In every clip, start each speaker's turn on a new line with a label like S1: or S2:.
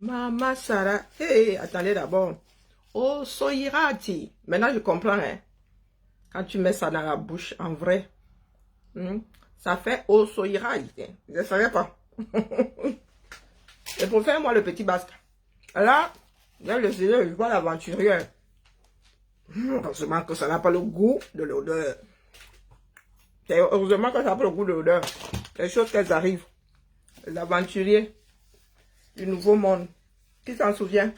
S1: Maman Sarah. Hey, attendez d'abord. Oh, soyirati. Maintenant, je comprends, hein. Quand tu mets ça dans la bouche, en vrai. Ça fait oh, soyirati. Je ne savais pas. Et pour faire, moi, le petit basque. Là, là, je vois l'aventurier. Heureusement que ça n'a pas le goût de l'odeur. Heureusement que ça n'a pas le goût de l'odeur. Les choses qu'elles arrivent. Les aventuriers du nouveau monde. Qui s'en souvient?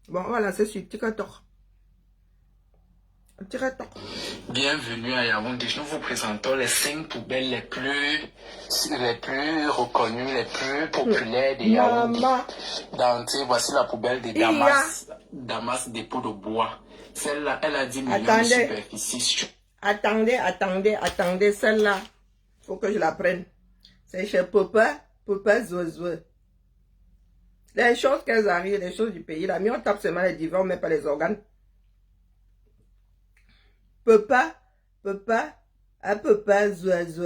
S1: Bon, voilà, c'est sur TikTok.
S2: Bienvenue à Yaoundé. Nous vous présentons les 5 poubelles les plus reconnues, les plus populaires de Yaoundé. Voici la poubelle de Damas. Damas dépôt de bois. Celle-là, elle a 10 millions de superficie.
S1: Attendez, celle-là. Faut que je la prenne. C'est chez Papa Zozo. Les choses qu'elles arrivent, les choses du pays, là, mais on tape seulement les divans, on met pas les organes. Papa Zozo.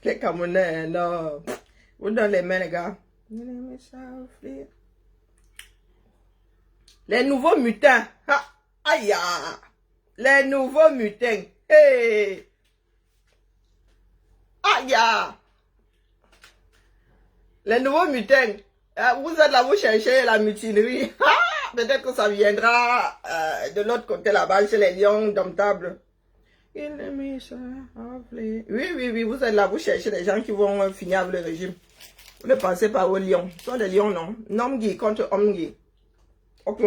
S1: Les Camerounais, non. Vous donnez les mains, les gars. Les nouveaux mutins. Aïe. Les nouveaux mutins. Hey. Aïe. Les nouveaux mutins. Vous êtes là, vous cherchez la mutinerie. Peut-être que ça viendra de l'autre côté là-bas, chez les lions domptables. Oui, vous êtes là, vous cherchez les gens qui vont finir avec le régime. Vous ne pensez pas aux lions. Ce sont des lions, non? Nomgi contre Omgi. Ok.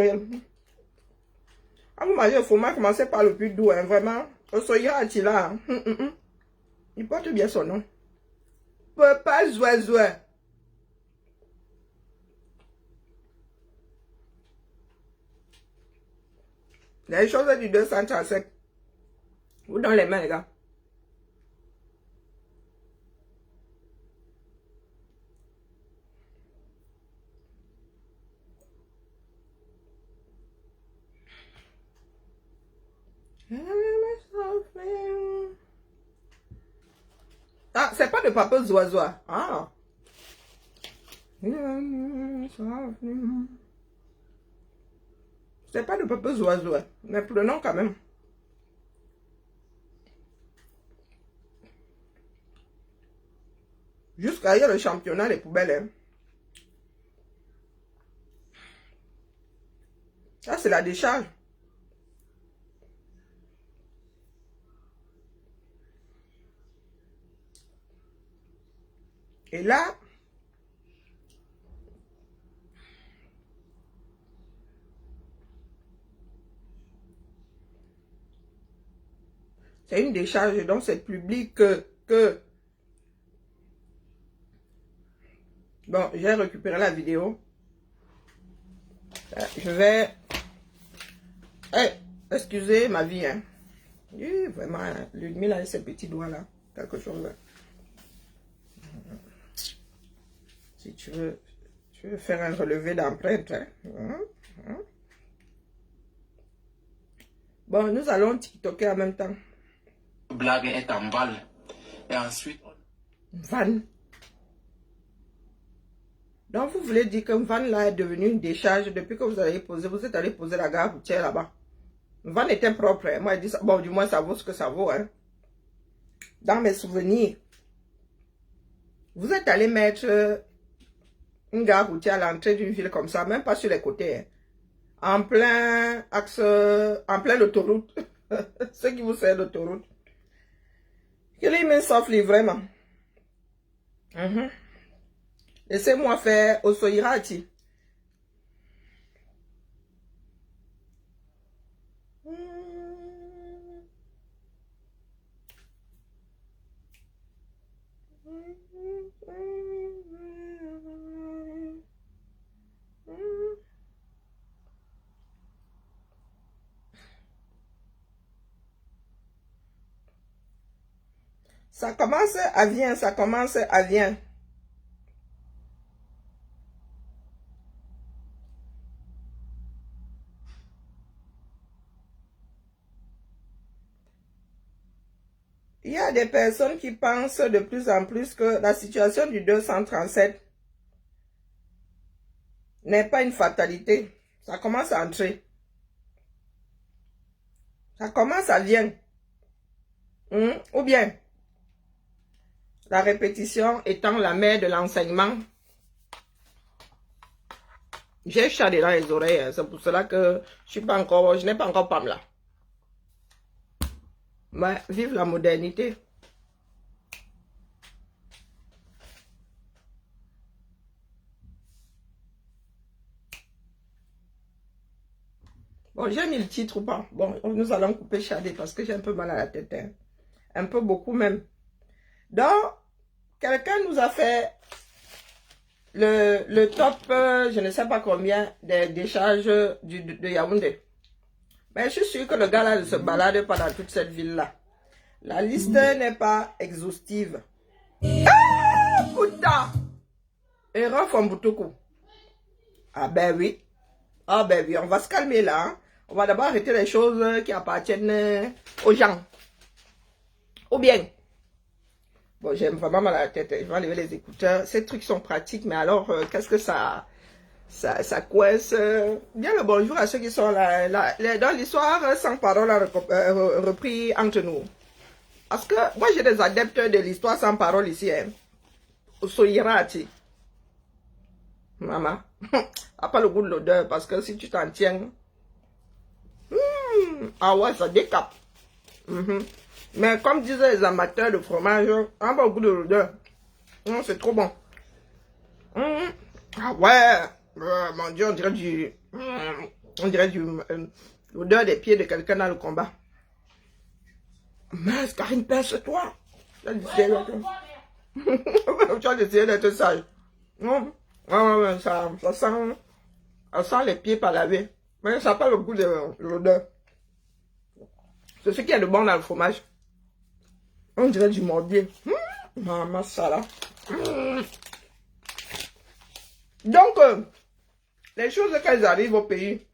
S1: Ah, vous mangez le fromage, commencez par le plus doux, hein, vraiment. Soya Attila. Il porte bien son nom. Papa Zouzou. Les choses du 235. Vous dans les mains, les gars. Ah, c'est pas de Papa Zouzou. Ah. C'est pas de Papa Zouzou. Mais pour le nom, quand même. Jusqu'à hier, le championnat, les poubelles. Hein. Ça, c'est la décharge. Et là, c'est une décharge, donc c'est public que... Bon, j'ai récupéré la vidéo. Je vais... excusez ma vie, hein. Oui, vraiment, hein. Ludmilla a ses petits doigts là. Quelque chose. Si tu veux faire un relevé d'empreinte. Hein. Bon, nous allons TikToker en même temps.
S2: Blague est en balle. Et ensuite...
S1: Van. Donc, vous voulez dire qu'un van là est devenu une décharge depuis que vous êtes allé poser la gare routière là-bas. Van était propre. Hein. Moi, je dis ça. Bon, du moins, ça vaut ce que ça vaut. Hein. Dans mes souvenirs, vous êtes allé mettre une gare routière à l'entrée d'une ville comme ça, même pas sur les côtés. Hein. En plein axe, en plein autoroute. Ceux qui vous servent d'autoroute. Quel est softly, vraiment. Laissez-moi faire au Soirati. Ça commence à venir, ça commence à venir. Il y a des personnes qui pensent de plus en plus que la situation du 237 n'est pas une fatalité. Ça commence à entrer. Ça commence à venir. Ou bien, la répétition étant la mère de l'enseignement. J'ai chat dans les oreilles. C'est pour cela que je n'ai pas encore Pamela. Mais vive la modernité. Bon, j'ai mis le titre ou pas? Bon, nous allons couper Shadé parce que j'ai un peu mal à la tête. Hein. Un peu beaucoup même. Donc, quelqu'un nous a fait le top, je ne sais pas combien, des décharges de Yaoundé. Mais je suis sûr que le gars là ne se balade pas dans toute cette ville-là. La liste n'est pas exhaustive. Ah, putain! Erreur Famboutoku. Ah ben oui. Ah ben oui, on va se calmer là. Hein. On va d'abord arrêter les choses qui appartiennent aux gens. Ou bien. Bon, j'ai vraiment mal à la tête. Je vais enlever les écouteurs. Ces trucs sont pratiques, mais alors, qu'est-ce que ça coince. Bien le bonjour à ceux qui sont là. Dans l'histoire, sans parole repris entre nous. Parce que moi, j'ai des adeptes de l'histoire sans parole ici. Hein. Soyirati. Maman. A pas le goût de l'odeur, parce que si tu t'en tiens. Ah ouais, ça décape. Mais comme disaient les amateurs de fromage, on n'a pas le goût de l'odeur. C'est trop bon. Ah ouais. Mon Dieu, on dirait l'odeur des pieds de quelqu'un dans le combat. Mais Karine, pince-toi. Tu as essayé d'être sage. Non, ça sent les pieds pas lavés. Mais ça n'a pas le goût de l'odeur. C'est ce qu'il y a de bon dans le fromage. On dirait du morbier. Maman, ça là. Donc, les choses qu'elles arrivent au pays,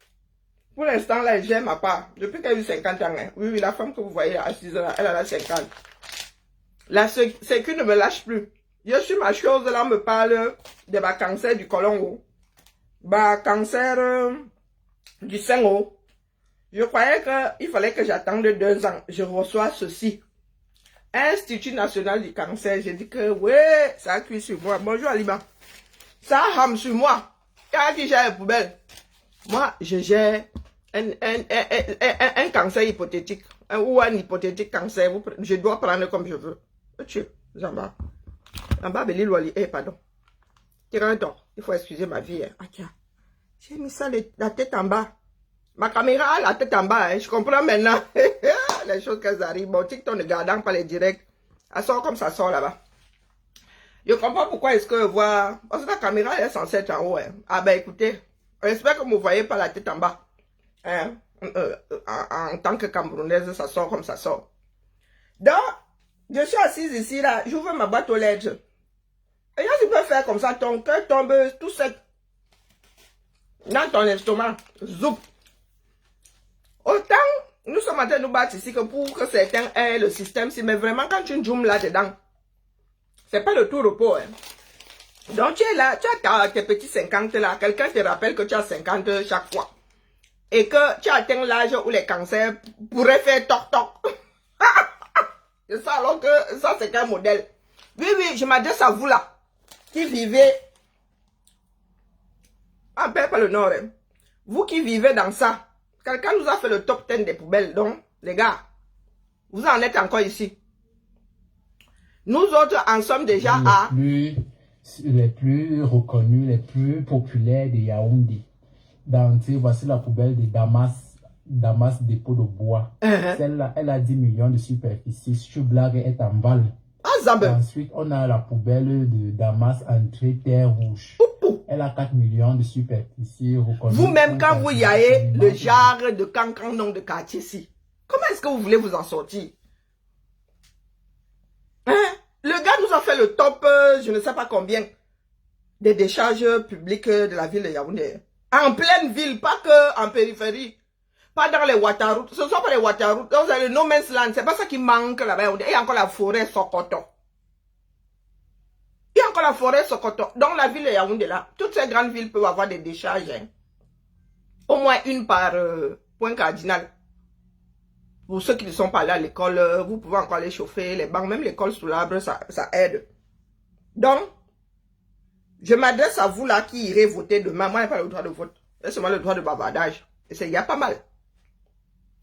S1: pour l'instant, là, j'aime à part. Depuis qu'elle a eu 50 ans, hein. Oui, la femme que vous voyez assise là, elle a 50. La sécu ne me lâche plus. Je suis ma chose, là, on me parle de ma cancer du côlon, ma cancer du sein haut. Je croyais qu'il fallait que j'attende 2 ans. Je reçois ceci. Institut national du cancer. J'ai dit que, ouais, ça a cuit sur moi. Bonjour, Aliban. Ça rame sur moi. Quand qui gère les poubelles? Moi, je gère un cancer hypothétique. Ou un hypothétique cancer. Je dois prendre comme je veux. Tu, Zamba. Zamba, pardon. Il faut excuser ma vie. Hein. J'ai mis ça la tête en bas. Ma caméra a la tête en bas. Hein. Je comprends maintenant. Les choses qu'elles arrivent. Bon, TikTok ne gardant pas les directs. Elle sort comme ça sort là-bas. Je comprends pourquoi est-ce que je vois. Parce que la caméra elle est censée être en haut. Hein. Ah ben écoutez, j'espère que vous ne voyez pas la tête en bas. Hein? En tant que Camerounaise, ça sort comme ça sort. Donc, je suis assise ici là, j'ouvre ma boîte aux lettres. Et là, tu peux faire comme ça, ton cœur tombe tout sec. Dans ton estomac. Zoup. Autant, nous sommes en train de nous battre ici que pour que certains aient le système, si mais vraiment quand tu zoomes là-dedans, c'est pas le tout repos. Hein. Donc tu es là, tu as tes petits 50 là, quelqu'un te rappelle que tu as 50 chaque fois. Et que tu atteins l'âge où les cancers pourraient faire toc-toc. C'est ça alors que ça c'est qu'un modèle. Oui, je m'adresse à vous là, qui vivez en paix par le nord. Hein. Vous qui vivez dans ça. Quelqu'un nous a fait le top 10 des poubelles. Donc, les gars, vous en êtes encore ici. Nous autres en sommes déjà
S3: les plus reconnus, les plus populaires de Yaoundé. Voici la poubelle de Damas dépôt de bois. Celle-là, elle a 10 millions de superficie. Chublag est en balle. Ensuite, on a la poubelle de Damas entrée terre rouge. Elle a 4 millions de superficie.
S1: Vous-même, quand vous y allez, le genre de cancan nom de quartier ici, comment est-ce que vous voulez vous en sortir? Hein? Elle nous a fait le top, je ne sais pas combien, des décharges publiques de la ville de Yaoundé. En pleine ville, pas que en périphérie. Pas dans les waterroutes. Ce ne sont pas les waterroutes. Donc, c'est le no man's land. C'est pas ça qui manque là-bas. Il y a encore la forêt Sokoto. Il y a encore la forêt Sokoto. Dans la ville de Yaoundé, là, toutes ces grandes villes peuvent avoir des décharges. Hein. Au moins une par point cardinal. Pour ceux qui ne sont pas là à l'école, vous pouvez encore les chauffer, les bancs, même l'école sous l'arbre, ça aide. Donc, je m'adresse à vous là qui irez voter demain. Moi, je n'ai pas le droit de vote. Laissez-moi le droit de bavardage. Et il y a pas mal.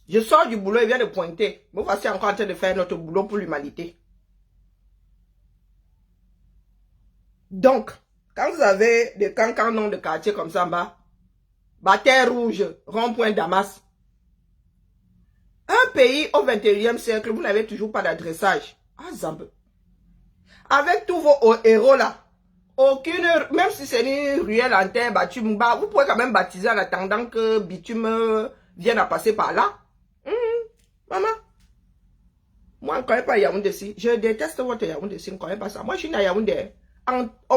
S1: Je sors du boulot et viens de pointer. Vous voici encore en train de faire notre boulot pour l'humanité. Donc, quand vous avez des cancans de quartier comme ça en bas, Terre Rouge, rond-point Damas, un pays au 21e siècle, vous n'avez toujours pas d'adressage. Ah, Zambe. Avec tous vos héros là, aucune, même si c'est une ruelle en terre battue, vous pouvez quand même baptiser en attendant que bitume vienne à passer par là. Maman, moi je ne connais pas Yaoundé ici. Je déteste votre Yaoundé ici, je ne connais pas ça. Moi je suis à Yaoundé,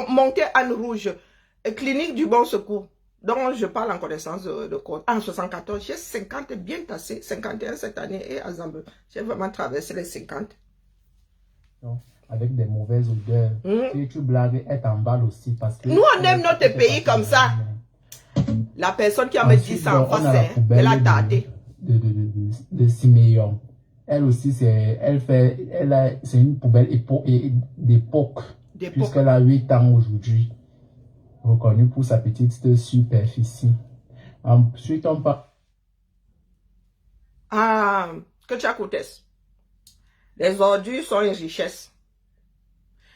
S1: montée Anne Rouge, clinique du Bon Secours. Donc je parle en connaissance de cause. En 74, j'ai 50 bien tassé, 51 cette année et à Zambe. J'ai vraiment traversé les 50.
S3: Non, avec des mauvaises odeurs. Et tu blagues, être en balle aussi. Parce que
S1: nous on aime notre pays comme ça. La personne qui a me dit ça en face, elle a tardé.
S3: De Siméon. Elle aussi, c'est une poubelle d'époque. Puisqu'elle a 8 ans aujourd'hui. Reconnue pour sa petite superficie. Ensuite, on parle.
S1: Ah, que tu as coûté. Les ordures sont une richesse.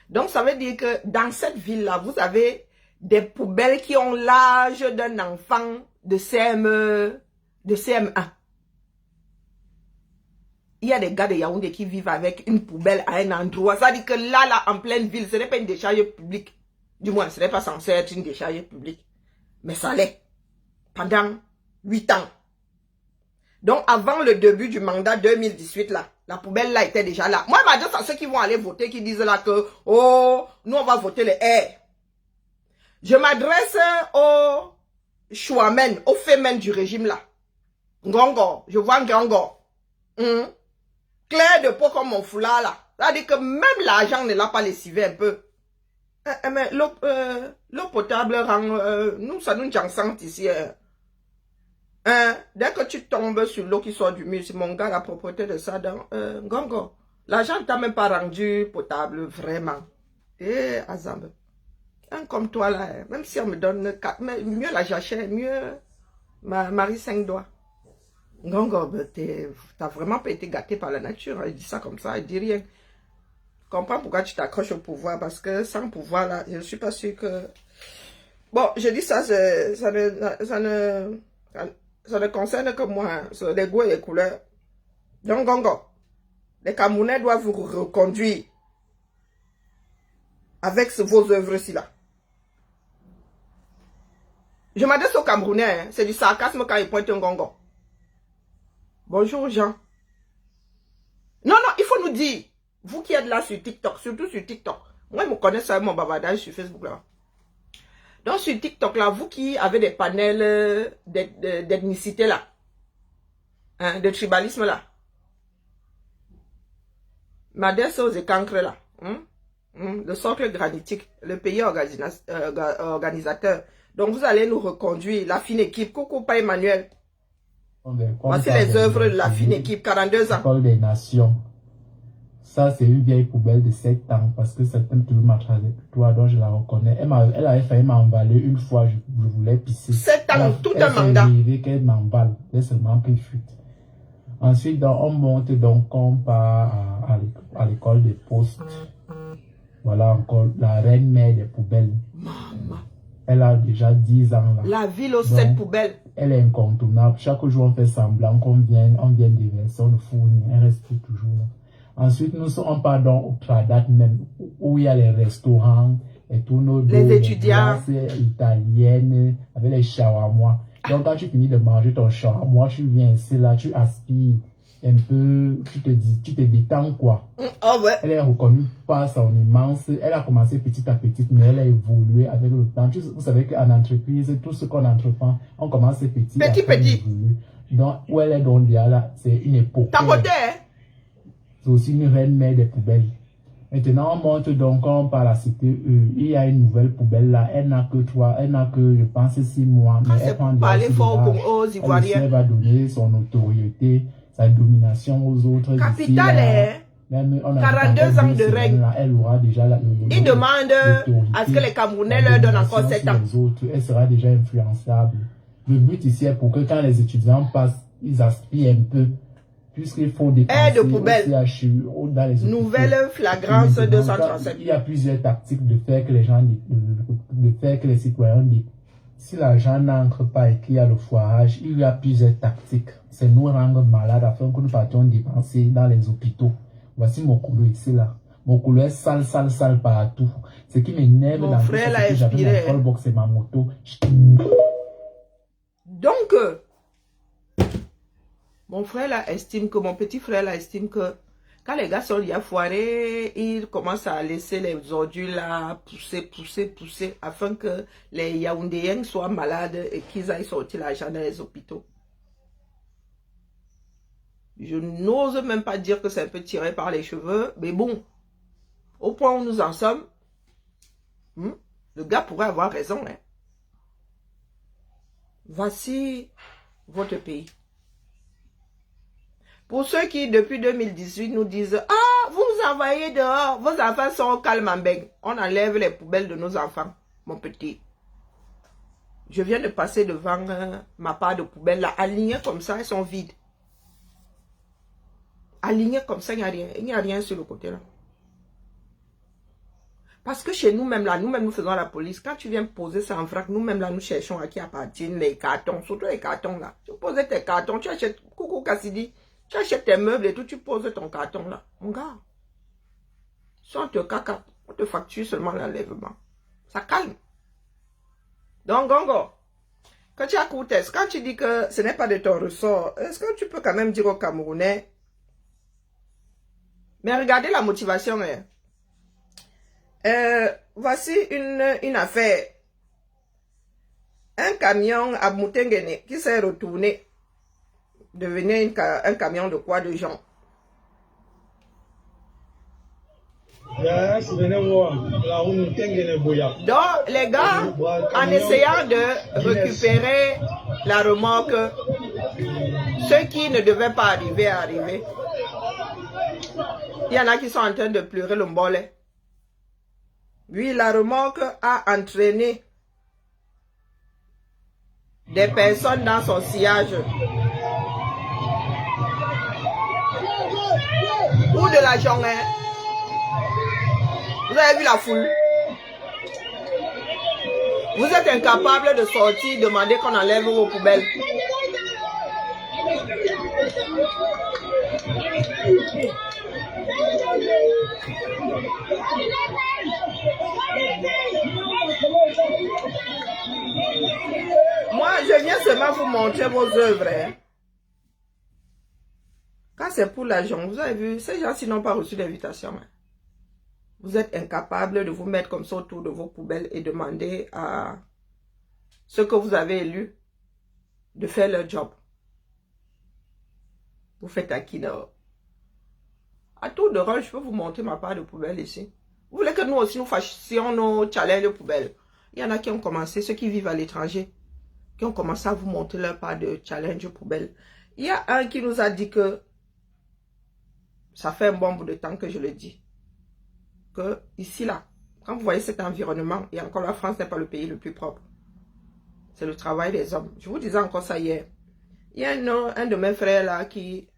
S1: Donc, ça veut dire que dans cette ville-là, vous avez des poubelles qui ont l'âge d'un enfant de CM1. Il y a des gars de Yaoundé qui vivent avec une poubelle à un endroit. Ça veut dire que là, en pleine ville, ce n'est pas une décharge publique. Du moins, ce n'est pas censé être une décharge publique. Mais ça l'est. Pendant 8 ans. Donc, avant le début du mandat 2018, là, la poubelle là était déjà là. Moi, je m'adresse à ceux qui vont aller voter, qui disent là que, oh, nous, on va voter les airs. Je m'adresse aux chouamens, aux fémènes du régime là. Ngongo, je vois Ngongo. Clair de peau comme mon foulard là. Ça veut dire que même l'argent ne l'a pas lessivé un peu. Mais l'eau potable rend, nous, ça nous jansante ici. Dès que tu tombes sur l'eau qui sort du mur, c'est mon gars la propreté de ça dans Ngongo. L'argent ne t'a même pas rendu potable, vraiment. Et Azambe. Un comme toi là, même si on me donne 4, mais mieux la jachère, mieux Marie 5 doigts. Ngongo, t'as vraiment pas été gâté par la nature. Il dit ça comme ça, il dit rien. Je comprends pourquoi tu t'accroches au pouvoir, parce que sans pouvoir là, je ne suis pas sûr que... Bon, je dis ça, ça ne concerne que moi, hein, sur les goûts et les couleurs. Donc, Ngongo, les Camerounais doivent vous reconduire avec vos œuvres-ci là. Je m'adresse aux Camerounais, hein, c'est du sarcasme quand ils pointent un Ngongo. Bonjour Jean. Non, il faut nous dire. Vous qui êtes là sur TikTok, surtout sur TikTok. Moi, je me connais ça avec mon bavardage sur Facebook là. Donc sur TikTok là, vous qui avez des panels d'ethnicité là, hein, de tribalisme là. M'adresse aux écancres là. Le socle granitique, le pays organisateur. Donc vous allez nous reconduire, la fine équipe. Coucou, pas Emmanuel. Voici les œuvres de la fine équipe, 42 ans.
S3: École des Nations. Ça, c'est une vieille poubelle de 7 ans parce que certains toujours m'a trajectoire, donc je la reconnais. Elle avait failli m'emballer une fois, je voulais pisser.
S1: 7 ans, tout un mandat.
S3: Elle qu'elle m'emballe, elle seulement pris fuite. Ensuite, donc, on monte, donc on part à l'école des postes. Voilà encore la reine mère des poubelles.
S1: Maman.
S3: Elle a déjà 10 ans là.
S1: La ville aux 7 poubelles.
S3: Elle est incontournable. Chaque jour, on fait semblant qu'on vient déverser, on fournit. Elle reste toujours là. Ensuite, on part donc au Tradat même, où il y a les restaurants et tous nos
S1: les étudiants
S3: italiennes avec les shawarma. Donc, quand tu finis de manger ton shawarma, tu viens ici là, tu aspires. un peu, tu te détends quoi.
S1: Oh ouais.
S3: Elle est reconnue par son immense, elle a commencé petit à petit, mais elle a évolué avec le temps. Vous savez qu'en entreprise, tout ce qu'on entreprend, on commence petit.
S1: Petit.
S3: Donc, où elle est donc là, c'est une époque.
S1: T'as côté, hein?
S3: C'est aussi une reine mère des poubelles. Maintenant, on monte donc, on par la cité, il y a une nouvelle poubelle là, elle n'a que 3, elle n'a que, je pense, 6 mois. Mais elle prend
S1: parler fort aux Ivoiriens.
S3: Elle va donner son notoriété, sa domination aux autres.
S1: Capitale, hein?
S3: Même, on a
S1: 42 ans de règne.
S3: Là, elle aura déjà
S1: il demande à ce que les Camerounais leur donnent encore 7 ans.
S3: Les autres, elle sera déjà influençable. Le but ici est pour que quand les étudiants passent, ils aspirent un peu. Puisqu'il faut dépenser
S1: de poubelle.
S3: au CHU, dans les hôpitaux.
S1: Nouvelle flagrance 237.
S3: Il y a plusieurs tactiques de faire que les gens, de faire que les citoyens disent. Si l'argent n'entre pas et qu'il y a le foirage, il y a plusieurs tactiques. C'est nous rendre malades afin que nous partions dépenser dans les hôpitaux. Voici mon couloir ici là. Mon couloir est sale partout. Ce qui m'énerve dans tout ça, c'est que j'avais mon callbox et ma moto.
S1: Donc, mon frère là estime que, mon petit frère là estime que quand les gars sont déjà foirés, ils commencent à laisser les ordures là pousser afin que les Yaoundéens soient malades et qu'ils aillent sortir l'argent dans les hôpitaux. Je n'ose même pas dire que c'est un peu tiré par les cheveux, mais bon, au point où nous en sommes, le gars pourrait avoir raison. Hein. Voici votre pays. Pour ceux qui, depuis 2018, nous disent « Ah, vous nous envoyez dehors, vos enfants sont au calmambeng. » On enlève les poubelles de nos enfants, mon petit. Je viens de passer devant ma part de poubelles là, alignées comme ça, elles sont vides. Alignées comme ça, il n'y a rien sur le côté là. Parce que chez nous-mêmes là, nous-mêmes nous faisons la police. Quand tu viens poser ça en vrac, nous-mêmes là, nous cherchons à qui appartiennent les cartons, surtout les cartons là. Tu poses tes cartons, tu achètes, coucou Cassidy. Tu achètes tes meubles et tout, tu poses ton carton là. Mon gars, si on te caca, on te facture seulement l'enlèvement. Ça calme. Donc, Gongo, quand tu as Coutès, quand tu dis que ce n'est pas de ton ressort, est-ce que tu peux quand même dire aux Camerounais, mais regardez la motivation. Hein. Voici une affaire. Un camion à Moutengene qui s'est retourné. Devenir un camion de quoi de gens. Donc, les gars, en essayant de récupérer la remorque, ceux qui ne devaient pas arriver. Il y en a qui sont en train de pleurer le mbolet. Oui, la remorque a entraîné des personnes dans son sillage. Ou de la journée. Vous avez vu la foule? Vous êtes incapable de sortir, demander qu'on enlève vos poubelles. Moi, je viens seulement vous montrer vos œuvres. Hein. Quand c'est pour l'argent, vous avez vu, ces gens-ci n'ont pas reçu d'invitation. Hein. Vous êtes incapable de vous mettre comme ça autour de vos poubelles et demander à ceux que vous avez élus de faire leur job. Vous faites à qui dehors? À tour de rôle, je peux vous montrer ma part de poubelle ici. Vous voulez que nous aussi nous fassions nos challenges de poubelle? Il y en a qui ont commencé, ceux qui vivent à l'étranger, qui ont commencé à vous montrer leur part de challenge de poubelle. Il y a un qui nous a dit que ça fait un bon bout de temps que je le dis. Que ici, là, quand vous voyez cet environnement, et encore la France n'est pas le pays le plus propre. C'est le travail des hommes. Je vous disais encore ça hier. Il y a un de mes frères là qui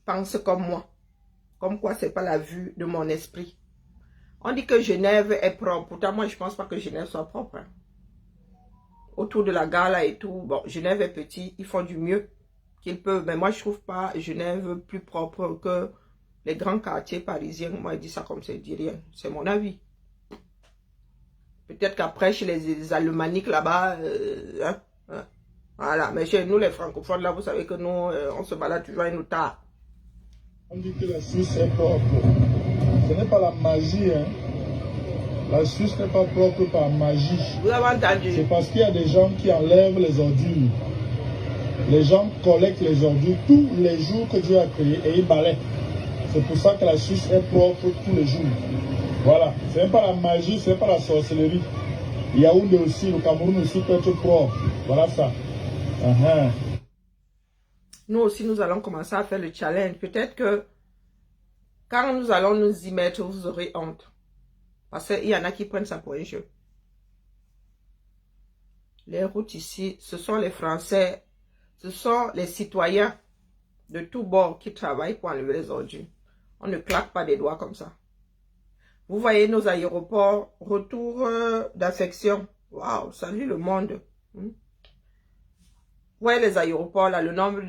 S1: pense comme moi. Comme quoi, c'est pas la vue de mon esprit. On dit que Genève est propre. Pourtant, moi, je pense pas que Genève soit propre. Hein. Autour de la gare là et tout. Bon, Genève est petit. Ils font du mieux qu'ils peuvent. Mais moi, je trouve pas Genève plus propre que les grands quartiers parisiens. Moi, je dis ça comme ça, je dis rien. C'est mon avis. Peut-être qu'après, chez les Alémaniques là-bas, voilà. Mais chez nous, les francophones, là, vous savez que nous, on se balade toujours et nous tard.
S4: On dit que la Suisse est propre. Ce n'est pas la magie, hein. La Suisse n'est pas propre par magie.
S1: Vous avez entendu?
S4: C'est parce qu'il y a des gens qui enlèvent les ordures. Les gens collectent les ordures tous les jours que Dieu a créé et ils balaient. C'est pour ça que la Suisse est propre tous les jours. Voilà. Ce n'est pas la magie, ce n'est pas la sorcellerie. Yaoundé aussi, le Cameroun aussi peut être propre. Voilà ça.
S1: Nous aussi, nous allons commencer à faire le challenge. Peut-être que quand nous allons nous y mettre, vous aurez honte. Parce qu'il y en a qui prennent ça pour un jeu. Les routes ici, ce sont les Français, ce sont les citoyens de tous bords qui travaillent pour enlever les ordures. On ne claque pas des doigts comme ça. Vous voyez nos aéroports, retour d'affection. Waouh, salut le monde. Vous voyez les aéroports, là, le nombre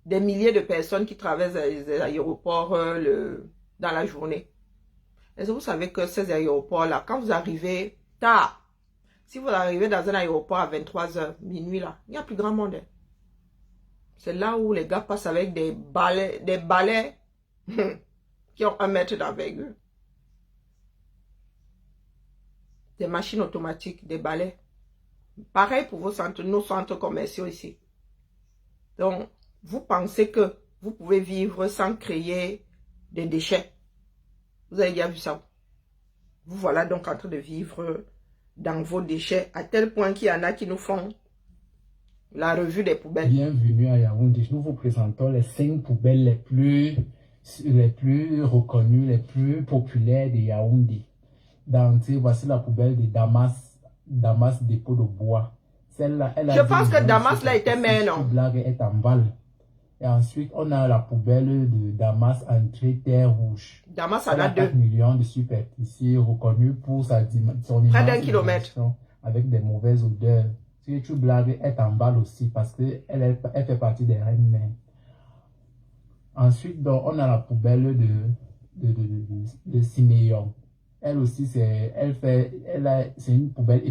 S1: des milliers de personnes qui traversent les aéroports dans la journée. Est-ce que vous savez que ces aéroports-là, quand vous arrivez tard, si vous arrivez dans un aéroport à 23 h, minuit, là, il n'y a plus grand monde. C'est là où les gars passent avec des balais qui ont 1 mètre d'envergure. Des machines automatiques, des balais. Pareil pour nos centres commerciaux ici. Donc, vous pensez que vous pouvez vivre sans créer des déchets. Vous avez déjà vu ça. Vous voilà donc en train de vivre dans vos déchets, à tel point qu'il y en a qui nous font la revue des poubelles.
S3: Bienvenue à Yaoundé. Nous vous présentons les 5 poubelles les plus reconnues, les plus populaires de Yaoundé. D'entrée, voici la poubelle de Damas dépôt de bois. Celle-là, elle a...
S1: Je pense que Damas là était mais non.
S3: Blague est en balle. Et ensuite, on a la poubelle de Damas entrée terre rouge.
S1: Damas en a 2
S3: millions de superficie reconnue pour son
S1: près d'1 kilomètre.
S3: Avec des mauvaises odeurs. Si tu blagues est en balle aussi parce qu'elle fait partie des reines mères. Ensuite, donc, on a la poubelle de Siméon. Elle aussi, c'est une poubelle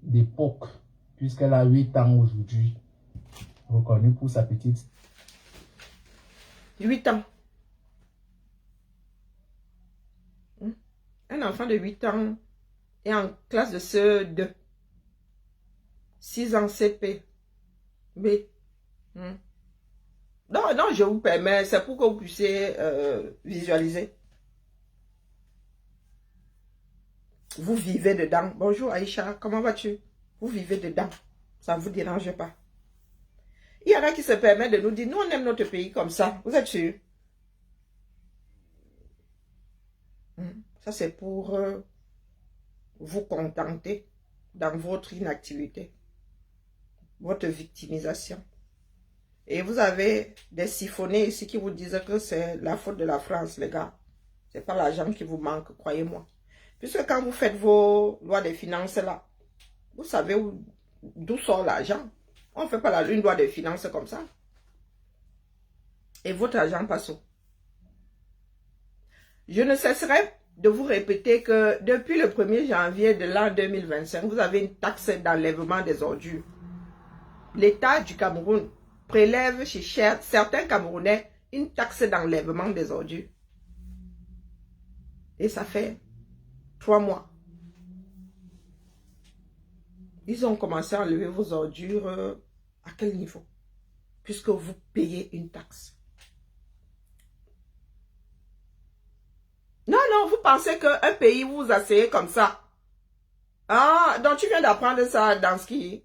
S3: d'époque, puisqu'elle a 8 ans aujourd'hui, reconnue pour sa petite.
S1: 8 ans. Un enfant de 8 ans est en classe de CE2. 6 ans CP. B. Non, je vous permets, c'est pour que vous puissiez visualiser. Vous vivez dedans. Bonjour Aïcha, comment vas-tu? Vous vivez dedans. Ça ne vous dérange pas. Il y en a qui se permettent de nous dire, nous on aime notre pays comme ça. Vous êtes sûr? Ça c'est pour vous contenter dans votre inactivité. Votre victimisation. Et vous avez des siphonnés ici qui vous disent que c'est la faute de la France, les gars. C'est pas l'argent qui vous manque, croyez-moi. Puisque quand vous faites vos lois des finances là, vous savez d'où sort l'argent. On ne fait pas une loi des finances comme ça. Et votre argent passe où? Je ne cesserai de vous répéter que depuis le 1er janvier de l'an 2025, vous avez une taxe d'enlèvement des ordures. L'État du Cameroun prélève chez certains Camerounais une taxe d'enlèvement des ordures. Et ça fait 3 mois. Ils ont commencé à enlever vos ordures à quel niveau? Puisque vous payez une taxe. Non, vous pensez qu'un pays vous asseyez comme ça. Ah, donc tu viens d'apprendre ça dans ce qui...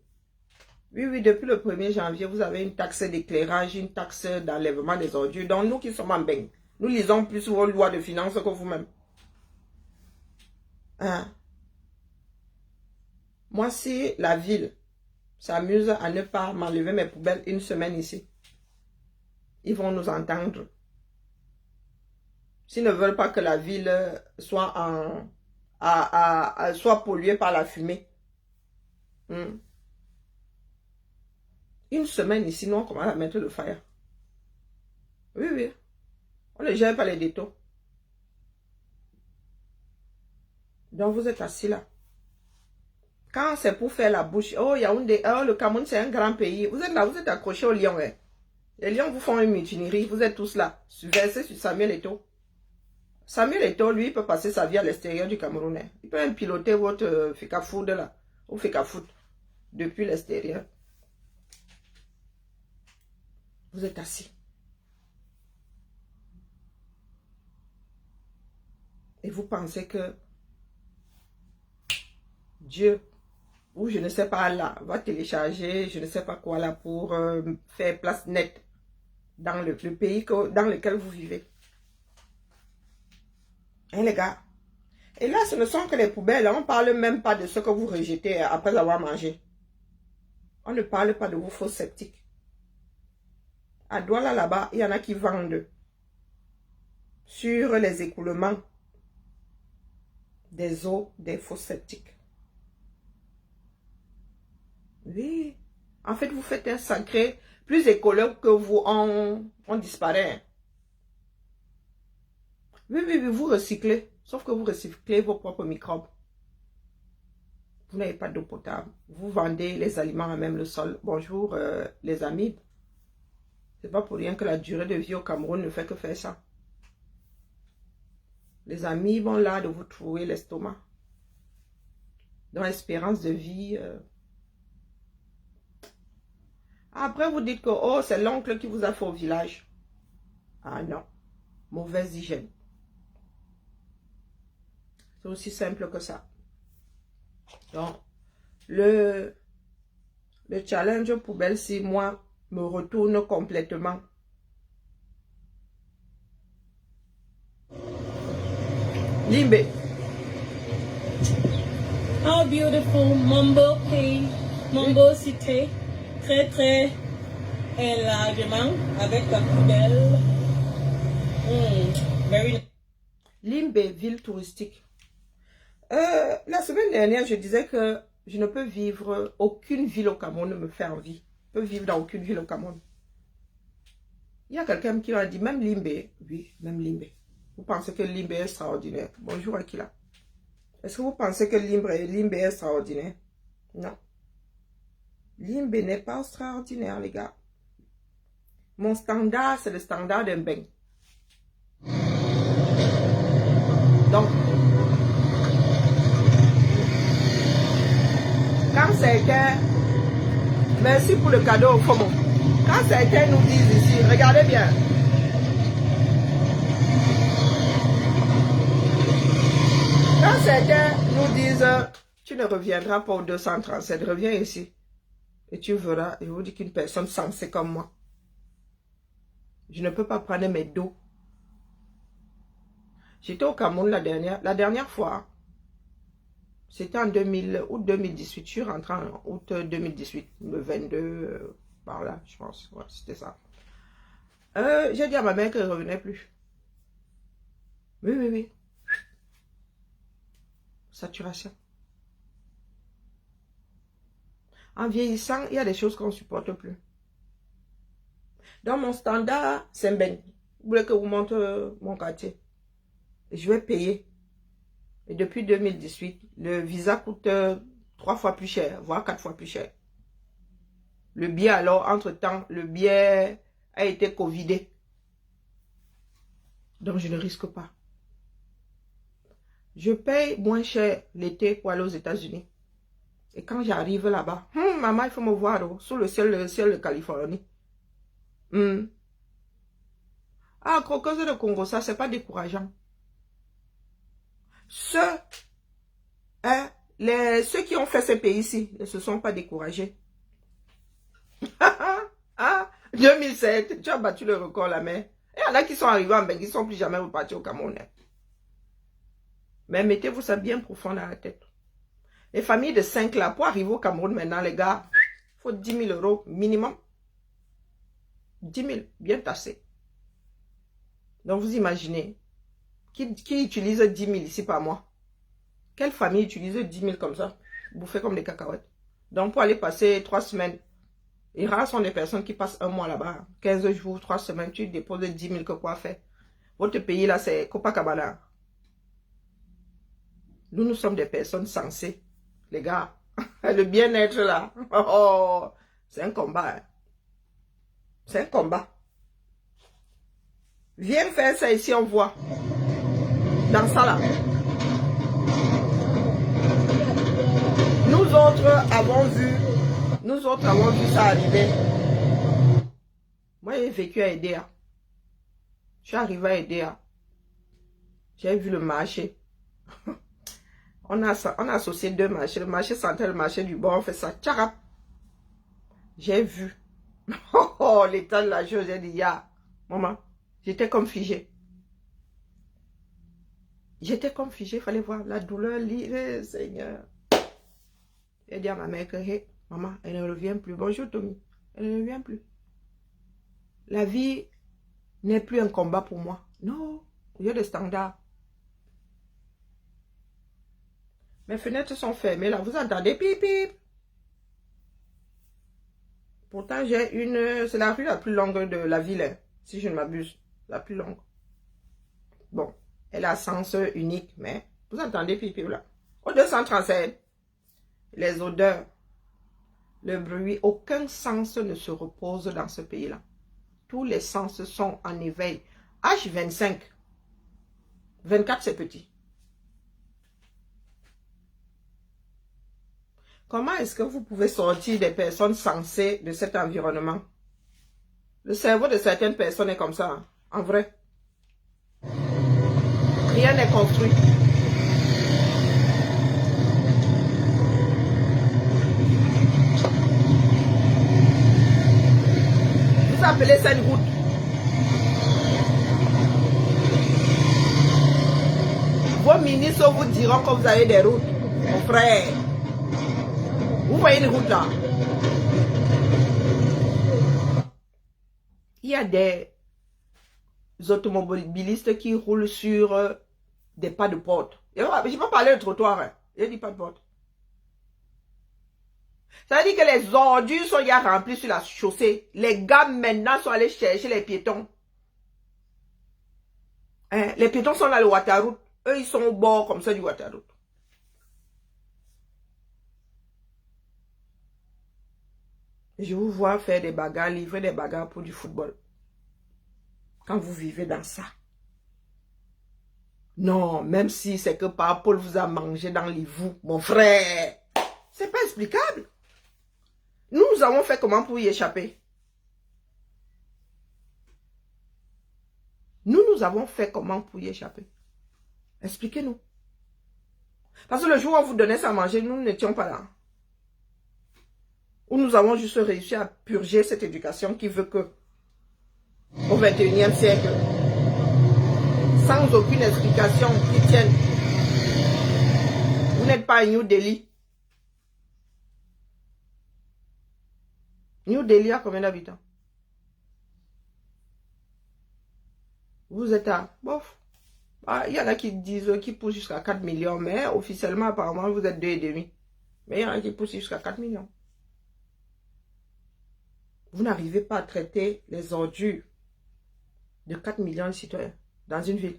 S1: Oui, depuis le 1er janvier, vous avez une taxe d'éclairage, une taxe d'enlèvement des ordures. Donc nous qui sommes en bain, nous lisons plus vos lois de finances que vous-même. Hein? Moi, si la ville s'amuse à ne pas m'enlever mes poubelles une semaine ici, ils vont nous entendre. S'ils ne veulent pas que la ville soit soit polluée par la fumée. Une semaine ici, nous on commence à mettre le fire. Oui. On ne gère pas les détaux. Donc vous êtes assis là. Quand c'est pour faire la bouche, oh Yaoundé, oh le Cameroun c'est un grand pays. Vous êtes là, vous êtes accroché au lion. Les lions vous font une mutinerie. Vous êtes tous là. Versez sur Samuel Eto'o. Samuel Eto'o, lui, il peut passer sa vie à l'extérieur du Cameroun. Il peut même piloter votre Fekafood là. Ou Fekafood. Depuis l'extérieur. Vous êtes assis. Et vous pensez que Dieu, ou je ne sais pas là, va télécharger, je ne sais pas quoi là, pour faire place nette dans le pays dans lequel vous vivez. Hein les gars? Et là, ce ne sont que les poubelles. On ne parle même pas de ce que vous rejetez après avoir mangé. On ne parle pas de vos faux sceptiques. À Douala là-bas, il y en a qui vendent sur les écoulements des eaux des faux sceptiques. Oui. En fait, vous faites un sacré plus écologue que vous, on disparaît. Oui, oui, oui, vous recyclez. Sauf que vous recyclez vos propres microbes. Vous n'avez pas d'eau potable. Vous vendez les aliments à même le sol. Bonjour, les amibes. C'est pas pour rien que la durée de vie au Cameroun ne fait que faire ça. Les amibes ont là de vous trouver l'estomac. Dans l'espérance de vie. Après, vous dites que oh, c'est l'oncle qui vous a fait au village. Ah non. Mauvaise hygiène. C'est aussi simple que ça. Donc, le challenge poubelle, si moi, me retourne complètement. Limbe.
S5: How beautiful, Mambo Pays, Mambo Cité, très largement avec la poubelle. Very nice.
S1: Limbe, ville touristique. La semaine dernière, je disais que je ne peux vivre, aucune ville au Cameroun ne me fait envie. Je peux vivre dans aucune ville au Cameroun. Il y a quelqu'un qui m'a dit, même Limbe, oui, même Limbe. Vous pensez que Limbe est extraordinaire? Bonjour Akila. Est-ce que vous pensez que Limbe est extraordinaire? Non. Limbe n'est pas extraordinaire, les gars. Mon standard, c'est le standard d'un bain. Donc, quand certains, merci pour le cadeau au FOMO. Quand certains nous disent ici, regardez bien. Quand certains nous disent, tu ne reviendras pas au 237, reviens ici. Et tu verras, je vous dis qu'une personne sensée comme moi, je ne peux pas prendre mes dos. J'étais au Cameroun la dernière fois. C'était en août 2018. Je suis rentrée en août 2018, le 22, par là, je pense. Ouais, c'était ça. J'ai dit à ma mère qu'elle ne revenait plus. Oui, oui, oui. Saturation. En vieillissant, il y a des choses qu'on ne supporte plus. Dans mon standard, c'est Mbeng. Vous voulez que je vous montre mon quartier? Je vais payer. Et depuis 2018, le visa coûte 3 fois plus cher, voire 4 fois plus cher. Le billet, alors, entre-temps, le billet a été covidé. Donc, je ne risque pas. Je paye moins cher l'été pour aller aux États-Unis. Et quand j'arrive là-bas, maman, il faut me voir sous le ciel de Californie. Ah, croqueuse de Congo, ça, c'est pas décourageant. Ceux qui ont fait ces pays-ci ne se sont pas découragés. 2007, tu as battu le record, la mère. Il y en a qui sont arrivés en Bengue, qui ne sont plus jamais repartis au Cameroun. Mais mettez-vous ça bien profond dans la tête. Les familles de 5 là, pour arriver au Cameroun maintenant, les gars, il faut 10 000 € minimum. 10 000, bien tassé. Donc vous imaginez, qui utilise 10 000 ici par mois? Quelle famille utilise 10 000 comme ça? Bouffées comme des cacahuètes. Donc pour aller passer 3 semaines, et rares sont les personnes qui passent un mois là-bas. 15 jours, 3 semaines, tu déposes 10 000 que quoi faire? Votre pays là, c'est Copacabana. Nous sommes des personnes sensées. Les gars, le bien-être là, c'est un combat. Hein. C'est un combat. Viens faire ça ici, on voit. Dans ça là. Nous autres avons vu ça arriver. Moi, j'ai vécu à Edea. Je suis arrivé à Edea. J'ai vu le marché. On a associé deux marchés. Le marché central, le marché du bord. On fait ça. Tcharap. J'ai vu. Oh, l'état de la chose. J'ai dit, ya, maman, j'étais comme figée. J'étais comme figée. Il fallait voir la douleur. Seigneur. J'ai dit à ma mère que, hey, maman, elle ne revient plus. Bonjour, Tommy. Elle ne revient plus. La vie n'est plus un combat pour moi. Non, il y a des standards. Mes fenêtres sont fermées, là. Vous entendez? Pip, pip. Pourtant, j'ai une... C'est la rue la plus longue de la ville, hein, si je ne m'abuse. La plus longue. Bon, elle a sens unique, mais... Vous entendez, pip, pip, là. Au 237, les odeurs, le bruit, aucun sens ne se repose dans ce pays-là. Tous les sens sont en éveil. H25. 24, c'est petit. Comment est-ce que vous pouvez sortir des personnes sensées de cet environnement? Le cerveau de certaines personnes est comme ça, hein, en vrai. Rien n'est construit. Vous appelez ça une route. Vos ministres vous diront que vous avez des routes, mon frère. Vous voyez une route là? Il y a des automobilistes qui roulent sur des pas de porte. Je n'ai pas parlé de trottoir, hein. Je dis pas de porte. Ça veut dire que les ordures sont déjà remplies sur la chaussée. Les gars maintenant sont allés chercher les piétons. Hein? Les piétons sont là, le waterroute. Eux, ils sont au bord comme ça du waterroute. Je vous vois faire des bagarres, livrer des bagarres pour du football. Quand vous vivez dans ça. Non, même si c'est que par Paul vous a mangé dans les vous, mon frère. C'est pas explicable. Nous avons fait comment pour y échapper? Nous avons fait comment pour y échapper? Expliquez-nous. Parce que le jour où on vous donnait ça à manger, nous n'étions pas là. Où nous avons juste réussi à purger cette éducation qui veut que, au 21e siècle, sans aucune explication qui tienne, vous n'êtes pas à New Delhi. New Delhi a combien d'habitants? Vous êtes à... Bof. Ah, il y en a qui disent qu'ils poussent jusqu'à 4 millions, mais officiellement, apparemment, vous êtes 2,5. Mais il y en a qui poussent jusqu'à 4 millions. Vous n'arrivez pas à traiter les ordures de 4 millions de citoyens dans une ville.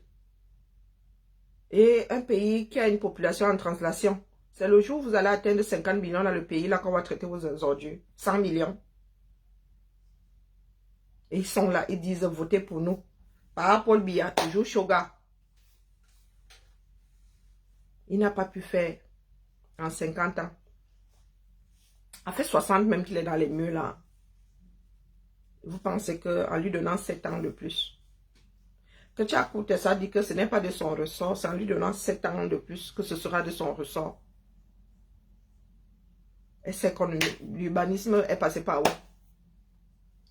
S1: Et un pays qui a une population en translation, c'est le jour où vous allez atteindre 50 millions dans le pays, là qu'on va traiter vos ordures. 100 millions. Et ils sont là, ils disent votez pour nous. Par Paul Biya, toujours Shoga. Il n'a pas pu faire en 50 ans. A fait 60 même qu'il est dans les murs là. Vous pensez qu'en lui donnant 7 ans de plus, que Tchakoute, ça dit que ce n'est pas de son ressort, c'est en lui donnant 7 ans de plus que ce sera de son ressort. Et c'est qu'on l'urbanisme est passé par où?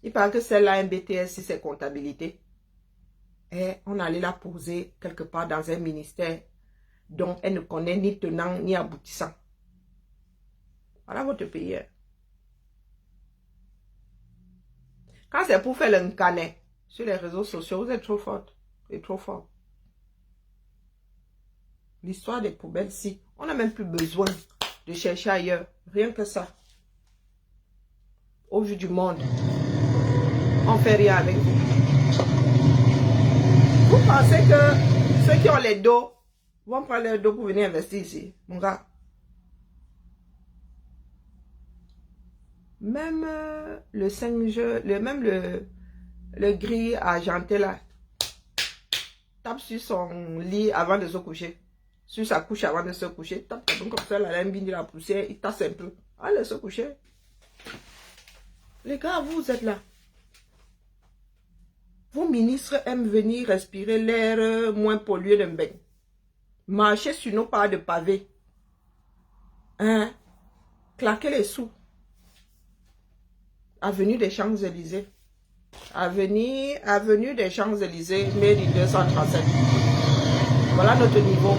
S1: Il parle que celle-là, un BTS, si c'est comptabilité. Et on allait la poser quelque part dans un ministère dont elle ne connaît ni tenant ni aboutissant. Voilà votre pays. Quand c'est pour faire le canet sur les réseaux sociaux, vous êtes trop forte et trop fort. L'histoire des poubelles, si. On n'a même plus besoin de chercher ailleurs. Rien que ça. Au vu du monde, on ne fait rien avec vous. Vous pensez que ceux qui ont les dos vont prendre leur dos pour venir investir ici, mon gars? Même le singe, même le gris argenté là, tape sur son lit avant de se coucher. Sur sa couche avant de se coucher. Tape comme ça, la lambine de la poussière, il tasse un peu. Allez se coucher. Les gars, vous êtes là. Vos ministres aiment venir respirer l'air moins pollué d'un bain. Marcher sur nos pas de pavés. Hein? Claquer les sous. Avenue des Champs-Élysées. Avenue des Champs-Élysées, mairie 237. Voilà notre niveau.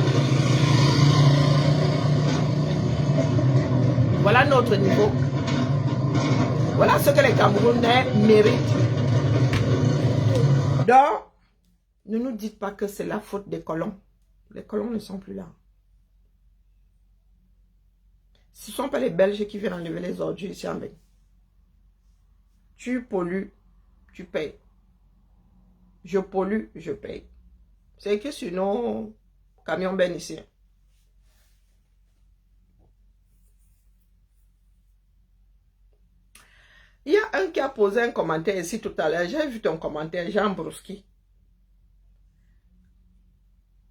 S1: Voilà notre niveau. Voilà ce que les Camerounais méritent. Donc, ne nous dites pas que c'est la faute des colons. Les colons ne sont plus là. Ce ne sont pas les Belges qui viennent enlever les ordures ici en Belgique. Tu pollues, tu payes. Je pollue, je paye. C'est écrit sur nos camions ben ici. Il y a un qui a posé un commentaire ici tout à l'heure. J'ai vu ton commentaire, Jean Broski.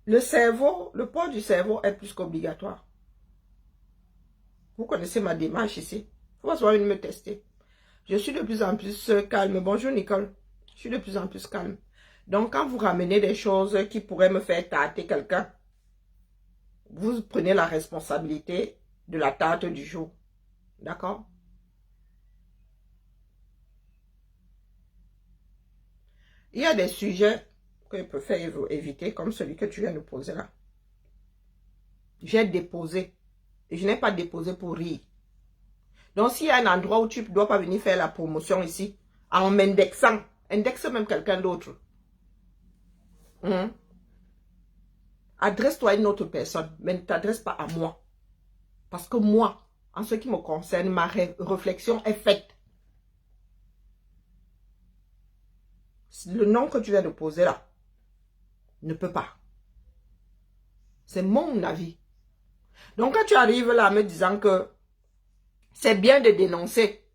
S1: Le cerveau, le port du cerveau est plus qu'obligatoire. Vous connaissez ma démarche ici. Il faut venir me tester. Je suis de plus en plus calme. Bonjour Nicole. Je suis de plus en plus calme. Donc quand vous ramenez des choses qui pourraient me faire tâter quelqu'un, vous prenez la responsabilité de la tâte du jour. D'accord? Il y a des sujets que je préfère éviter, comme celui que tu viens de poser là. J'ai déposé. Et je n'ai pas déposé pour rire. Donc, s'il y a un endroit où tu ne dois pas venir faire la promotion ici, en m'indexant, indexe même quelqu'un d'autre. Adresse-toi à une autre personne, mais ne t'adresse pas à moi. Parce que moi, en ce qui me concerne, ma réflexion est faite. Le nom que tu viens de poser là, ne peut pas. C'est mon avis. Donc, quand tu arrives là en me disant que c'est bien de dénoncer,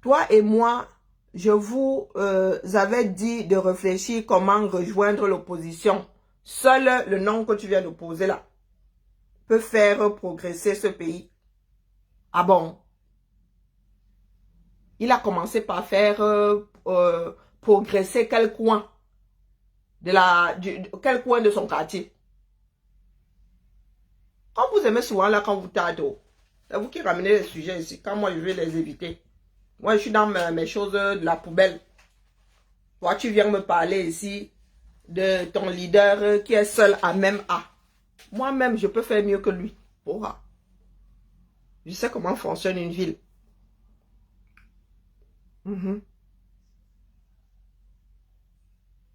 S1: toi et moi, je vous avais dit de réfléchir comment rejoindre l'opposition. Seul le nom que tu viens de poser là peut faire progresser ce pays. Ah bon? Il a commencé par faire progresser quel coin quel coin de son quartier. Quand vous aimez souvent là, quand vous tardez, c'est vous qui ramenez les sujets ici. Quand moi je vais les éviter. Moi je suis dans mes choses de la poubelle. Toi tu viens me parler ici de ton leader qui est seul à même A. Moi-même je peux faire mieux que lui. Pourquoi? Je sais comment fonctionne une ville.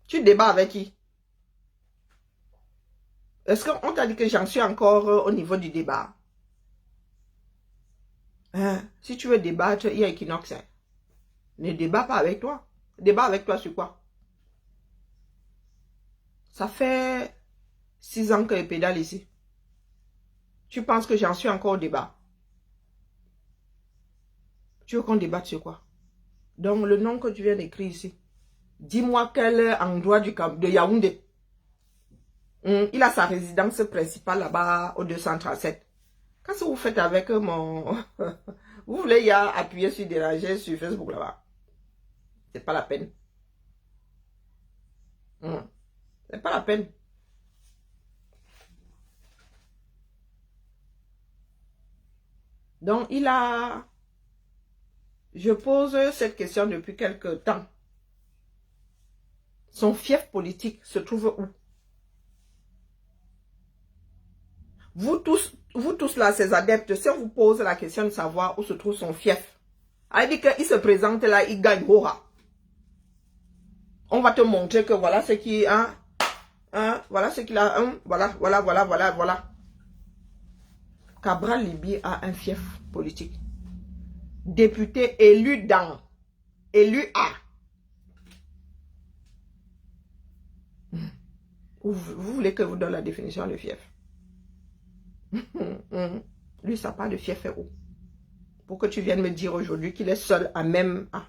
S1: Tu débats avec qui? Est-ce qu'on t'a dit que j'en suis encore au niveau du débat? Si tu veux débattre, il y a Equinox. Ne débat pas avec toi. Débat avec toi sur quoi? Ça fait 6 ans que je pédale ici. Tu penses que j'en suis encore au débat? Tu veux qu'on débatte sur quoi? Donc, le nom que tu viens d'écrire ici, dis-moi quel endroit de Yaoundé. Il a sa résidence principale là-bas au 237. Qu'est-ce que vous faites avec mon... Vous voulez y appuyer sur déranger sur Facebook là-bas? C'est pas la peine. C'est pas la peine. Donc, il a... Je pose cette question depuis quelque temps. Son fief politique se trouve où? Vous tous là, ces adeptes, si on vous pose la question de savoir où se trouve son fief, elle dit qu'il se présente là, il gagne Hora. On va te montrer que voilà ce qui voilà ce qu'il a, voilà. Cabral Libi a un fief politique. Député élu A. Vous voulez que je vous donne la définition de fief? Lui, ça n'a pas de fief et eau. Pour que tu viennes me dire aujourd'hui qu'il est seul à même... Ah,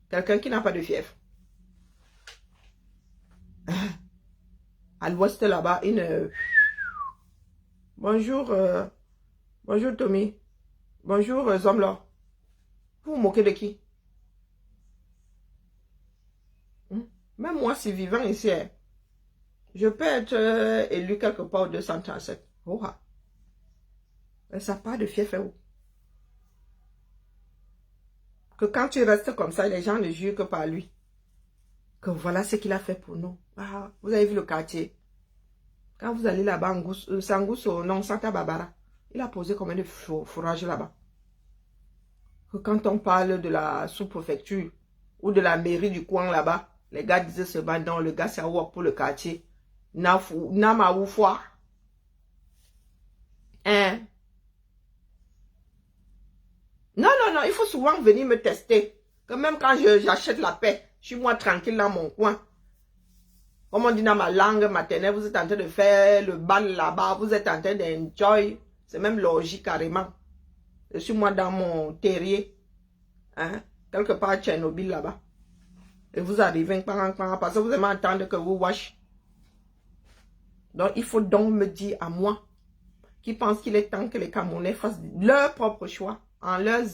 S1: quelqu'un qui n'a pas de fief. À l'ouest là-bas, une... Bonjour, bonjour Tommy. Bonjour Zomlo. Vous vous moquez de qui? Même moi, si vivant ici, je peux être élu quelque part au 237. Oh, mais ça n'a pas de fief et eau. Que quand tu restes comme ça, les gens ne jurent que par lui. Que voilà ce qu'il a fait pour nous. Ah, vous avez vu le quartier. Quand vous allez là-bas, Sangusso, non, Santa Barbara, il a posé combien de fourrages là-bas. Que quand on parle de la sous-préfecture ou de la mairie du coin là-bas, les gars disaient seulement non, le gars c'est à pour le quartier. Nama ou foi. Hein? Non, non, non, il faut souvent venir me tester. Que même quand j'achète la paix, je suis moi tranquille dans mon coin. Comme on dit dans ma langue maternelle, vous êtes en train de faire le bal là-bas, vous êtes en train d'enjoy. C'est même logique carrément. Je suis moi dans mon terrier. Hein? Quelque part à Tchernobyl là-bas. Et vous arrivez parce que vous aimez entendre que vous wash. Donc il faut donc me dire à moi qui pense qu'il est temps que les Camerounais fassent leur propre choix. En leur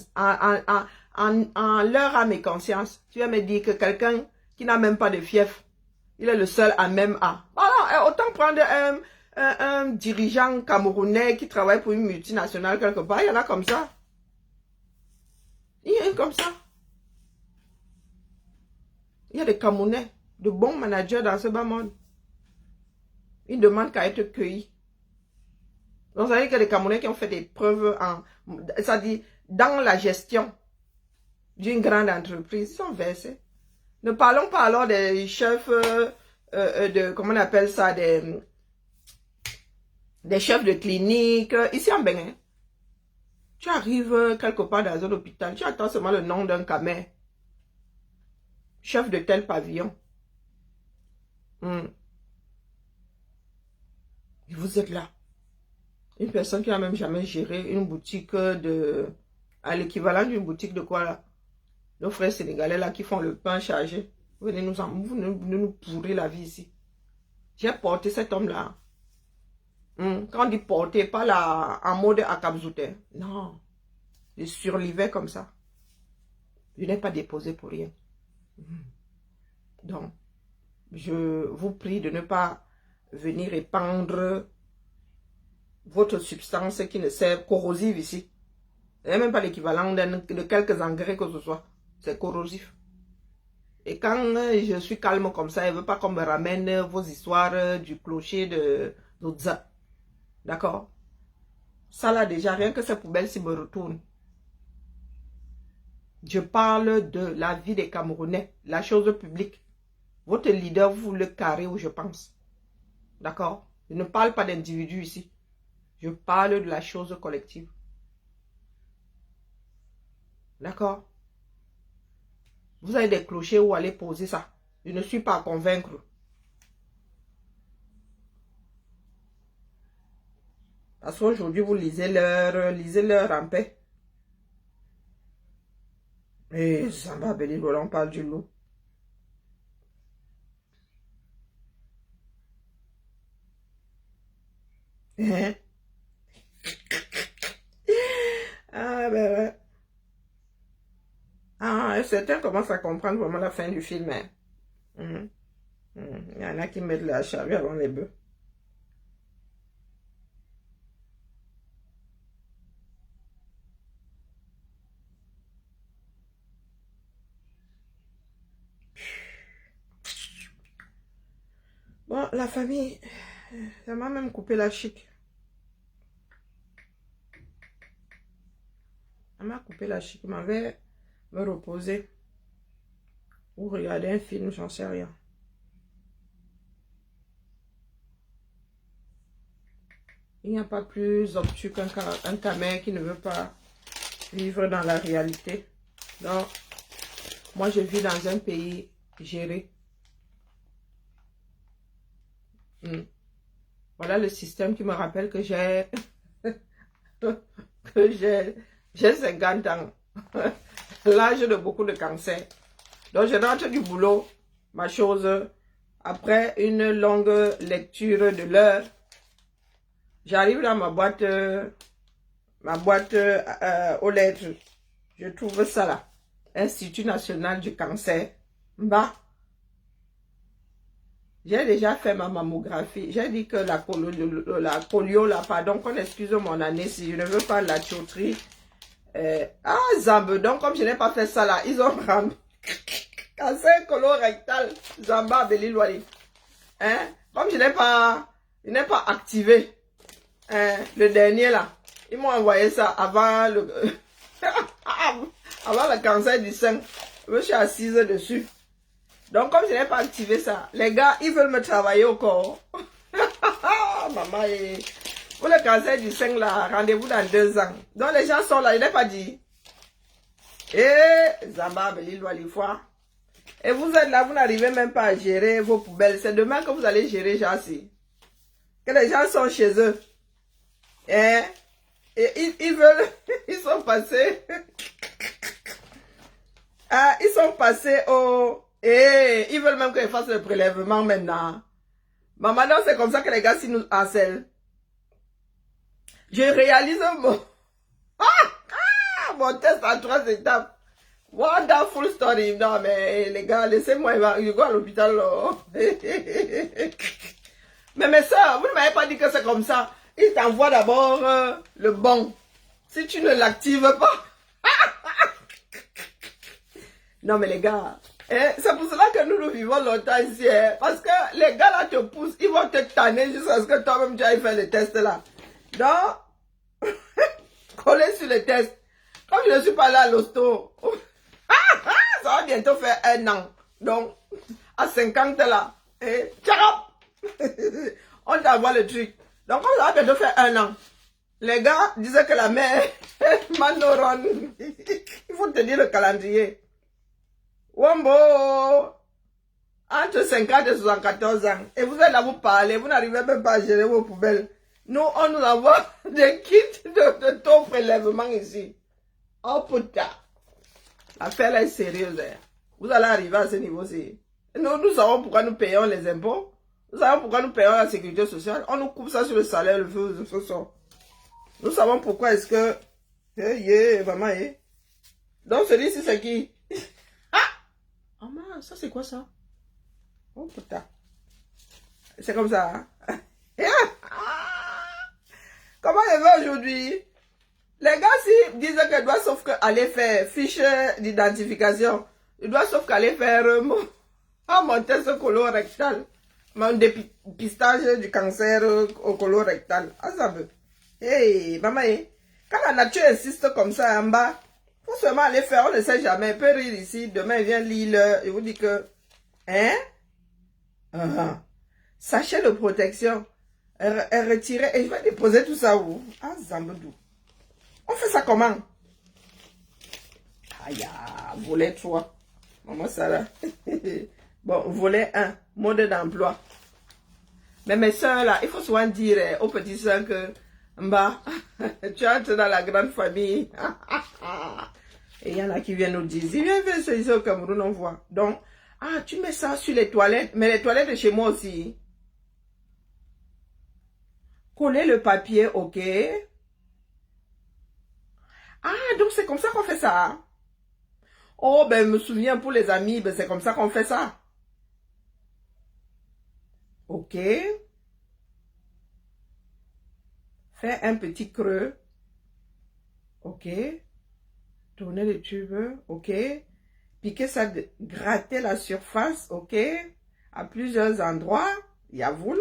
S1: âme et conscience. Tu vas me dire que quelqu'un qui n'a même pas de fief, il est le seul à même A. Voilà, autant prendre un dirigeant camerounais qui travaille pour une multinationale quelque part. Il y en a comme ça. Il y en a comme ça. Il y a des Camerounais, de bons managers dans ce bas monde. Ils ne demandent qu'à être cueillis. Donc, ça veut dire que les Camerounais qui ont fait des preuves ça dit, dans la gestion d'une grande entreprise, ils sont versés. Ne parlons pas alors des chefs comment on appelle ça, des chefs de clinique. Ici en Bénin, tu arrives quelque part dans un hôpital, tu attends seulement le nom d'un camé. Chef de tel pavillon. Et vous êtes là. Une personne qui n'a même jamais géré une boutique à l'équivalent d'une boutique de quoi là? Nos frères sénégalais là qui font le pain chargé. Vous nous pourrir la vie ici. J'ai porté cet homme là. Quand on dit porter, pas là en mode akabzoute. Non. Je survivais comme ça. Je n'ai pas déposé pour rien. Donc, je vous prie de ne pas venir répandre votre substance qui ne sert corrosive ici. Ce n'est même pas l'équivalent de quelques engrais que ce soit. C'est corrosif. Et quand je suis calme comme ça, je ne veux pas qu'on me ramène vos histoires du clocher de Zodza. D'accord? Ça là déjà, rien que ces poubelles s'y me retournent. Je parle de la vie des Camerounais, la chose publique. Votre leader, vous le carrez où je pense. D'accord? Je ne parle pas d'individus ici. Je parle de la chose collective. D'accord? Vous avez des clochers où aller poser ça. Je ne suis pas à convaincre. Parce qu'aujourd'hui, vous lisez leur en paix. Et ça va bénir, on parle du loup. Hein? Ah, ben ouais. Ah, certains commencent à comprendre vraiment la fin du film. Hein. Il y en a qui mettent la charrue avant les bœufs. Bon, la famille, ça m'a même coupé la chic. Elle m'a coupé la chic, m'avait me reposer ou regarder un film, j'en sais rien. Il n'y a pas plus obtus qu'un camé qui ne veut pas vivre dans la réalité. Donc, moi je vis dans un pays géré. Voilà le système qui me rappelle que j'ai que j'ai 50 ans. L'âge de beaucoup de cancers. Donc, je rentre du boulot, ma chose, après une longue lecture de l'heure, j'arrive dans ma boîte aux lettres. Je trouve ça là. Institut national du cancer. Bah, j'ai déjà fait ma mammographie. J'ai dit que la polio, là, pardon, qu'on excuse mon année si je ne veux pas la chauterie. Zambe, donc comme je n'ai pas fait ça là, ils ont ramené cancer colorectal, Zamba Belilwali. Hein? Comme je n'ai pas activé le dernier là, ils m'ont envoyé ça avant le avant le cancer du sein. Je suis assise dessus. Donc comme je n'ai pas activé ça, les gars, ils veulent me travailler au corps. Maman, pour le cancer du sein là, rendez-vous dans 2 ans. Donc les gens sont là, il n'est pas dit. Zamba Belilwali fois. Et vous êtes là, vous n'arrivez même pas à gérer vos poubelles. C'est demain que vous allez gérer Jassi. Que les gens sont chez eux. Et ils veulent, ils sont passés. Ils sont passés au... ils veulent même qu'ils fassent le prélèvement maintenant. Maman, donc c'est comme ça que les gars, s'ils nous harcèlent. Je réalise mon test en 3 étapes. Wonderful story. Non, mais les gars, laissez-moi, je vais à l'hôpital. Mais mes soeurs, vous ne m'avez pas dit que c'est comme ça. Ils t'envoient d'abord le bon. Si tu ne l'actives pas. Non, mais les gars, c'est pour cela que nous vivons longtemps ici. Parce que les gars là te poussent, ils vont te tanner jusqu'à ce que toi-même tu ailles faire le test là. Donc, coller sur le test. Comme je ne suis pas là à l'hosto. Ça va bientôt faire 1 an. Donc, à 50 là, on t'envoie le truc. Donc, ça va bientôt faire 1 an. Les gars disaient que la mère, Manoron, il faut tenir le calendrier. Wombo, entre 50 et 74 ans. Et vous êtes là, vous parlez, vous n'arrivez même pas à gérer vos poubelles. Nous, on nous envoie des kits de taux prélèvement ici. Oh putain. L'affaire là est sérieuse. Hein. Vous allez arriver à ce niveau-ci. Nous savons pourquoi nous payons les impôts. Nous savons pourquoi nous payons la sécurité sociale. On nous coupe ça sur le salaire, le feu. Nous savons pourquoi est-ce que... maman, Donc celui-ci, c'est qui? Ah man, ça c'est quoi ça? Oh putain. C'est comme ça. Hein? Comment je vais aujourd'hui? Les gars, s'ils disent qu'ils doivent sauf aller faire fiche d'identification, ils doivent sauf qu'aller faire mon test colorectal, mon dépistage du cancer au colorectal. Ah, ça veut. Hey, maman, quand la nature insiste comme ça en bas, il faut seulement aller faire, on ne sait jamais. Il peut rire ici, demain il vient lire, il vous dit que, hein? Sachet de protection, retirer, et je vais déposer tout ça où? Ah, Zambedou. On fait ça comment? Aïe, volet 3. Maman Sarah. Bon, volet 1. Mode d'emploi. Mais mes soeurs là, il faut souvent dire aux petits soeurs que bah, tu entres dans la grande famille. Et il y en a qui viennent nous dire, si viens faire ça au Cameroun, on voit. Donc, tu mets ça sur les toilettes, mais les toilettes de chez moi aussi. Coller le papier, ok. Donc c'est comme ça qu'on fait ça. Oh, ben, je me souviens pour les amis, ben, c'est comme ça qu'on fait ça. Ok. Faire un petit creux. Ok. Tourner le tube. Ok. Piquer ça, gratter la surface. Ok. À plusieurs endroits. Yavoul.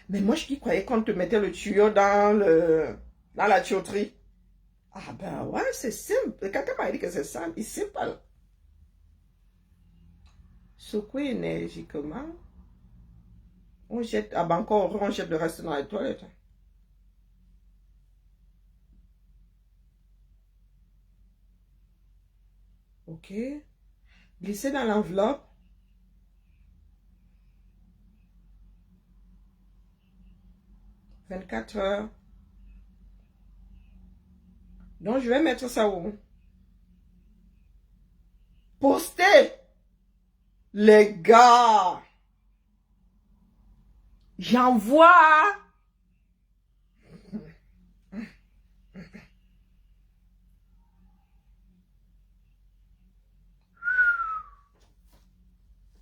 S1: Mais moi, je croyais qu'on te mettait le tuyau dans la tuyauterie. Ah ben ouais, c'est simple. Quelqu'un m'a dit que c'est simple. C'est simple. Secouer énergiquement. On jette, encore, on jette le reste dans les toilettes. Ok. Glisser dans l'enveloppe. 24 heures. Donc, je vais mettre ça où? Poster. Les gars. J'envoie.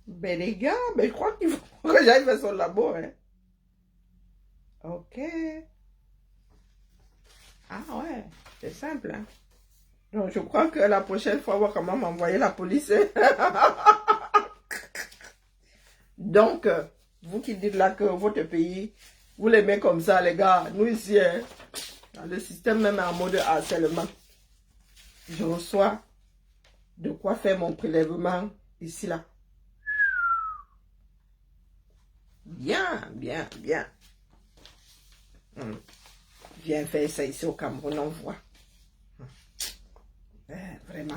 S1: Ben les gars, ben je crois qu'il faut que j'aille faire son labo. Hein. Ok. Ah ouais, c'est simple. Hein. Donc je crois que la prochaine fois, on va comment m'envoyer la police. Donc, vous qui dites là que votre pays, vous l'aimez comme ça, les gars, nous ici, hein, le système même est en mode harcèlement. Je reçois de quoi faire mon prélèvement ici, là. Bien, bien, bien. Viens faire ça ici au Cameroun, on voit. Vraiment,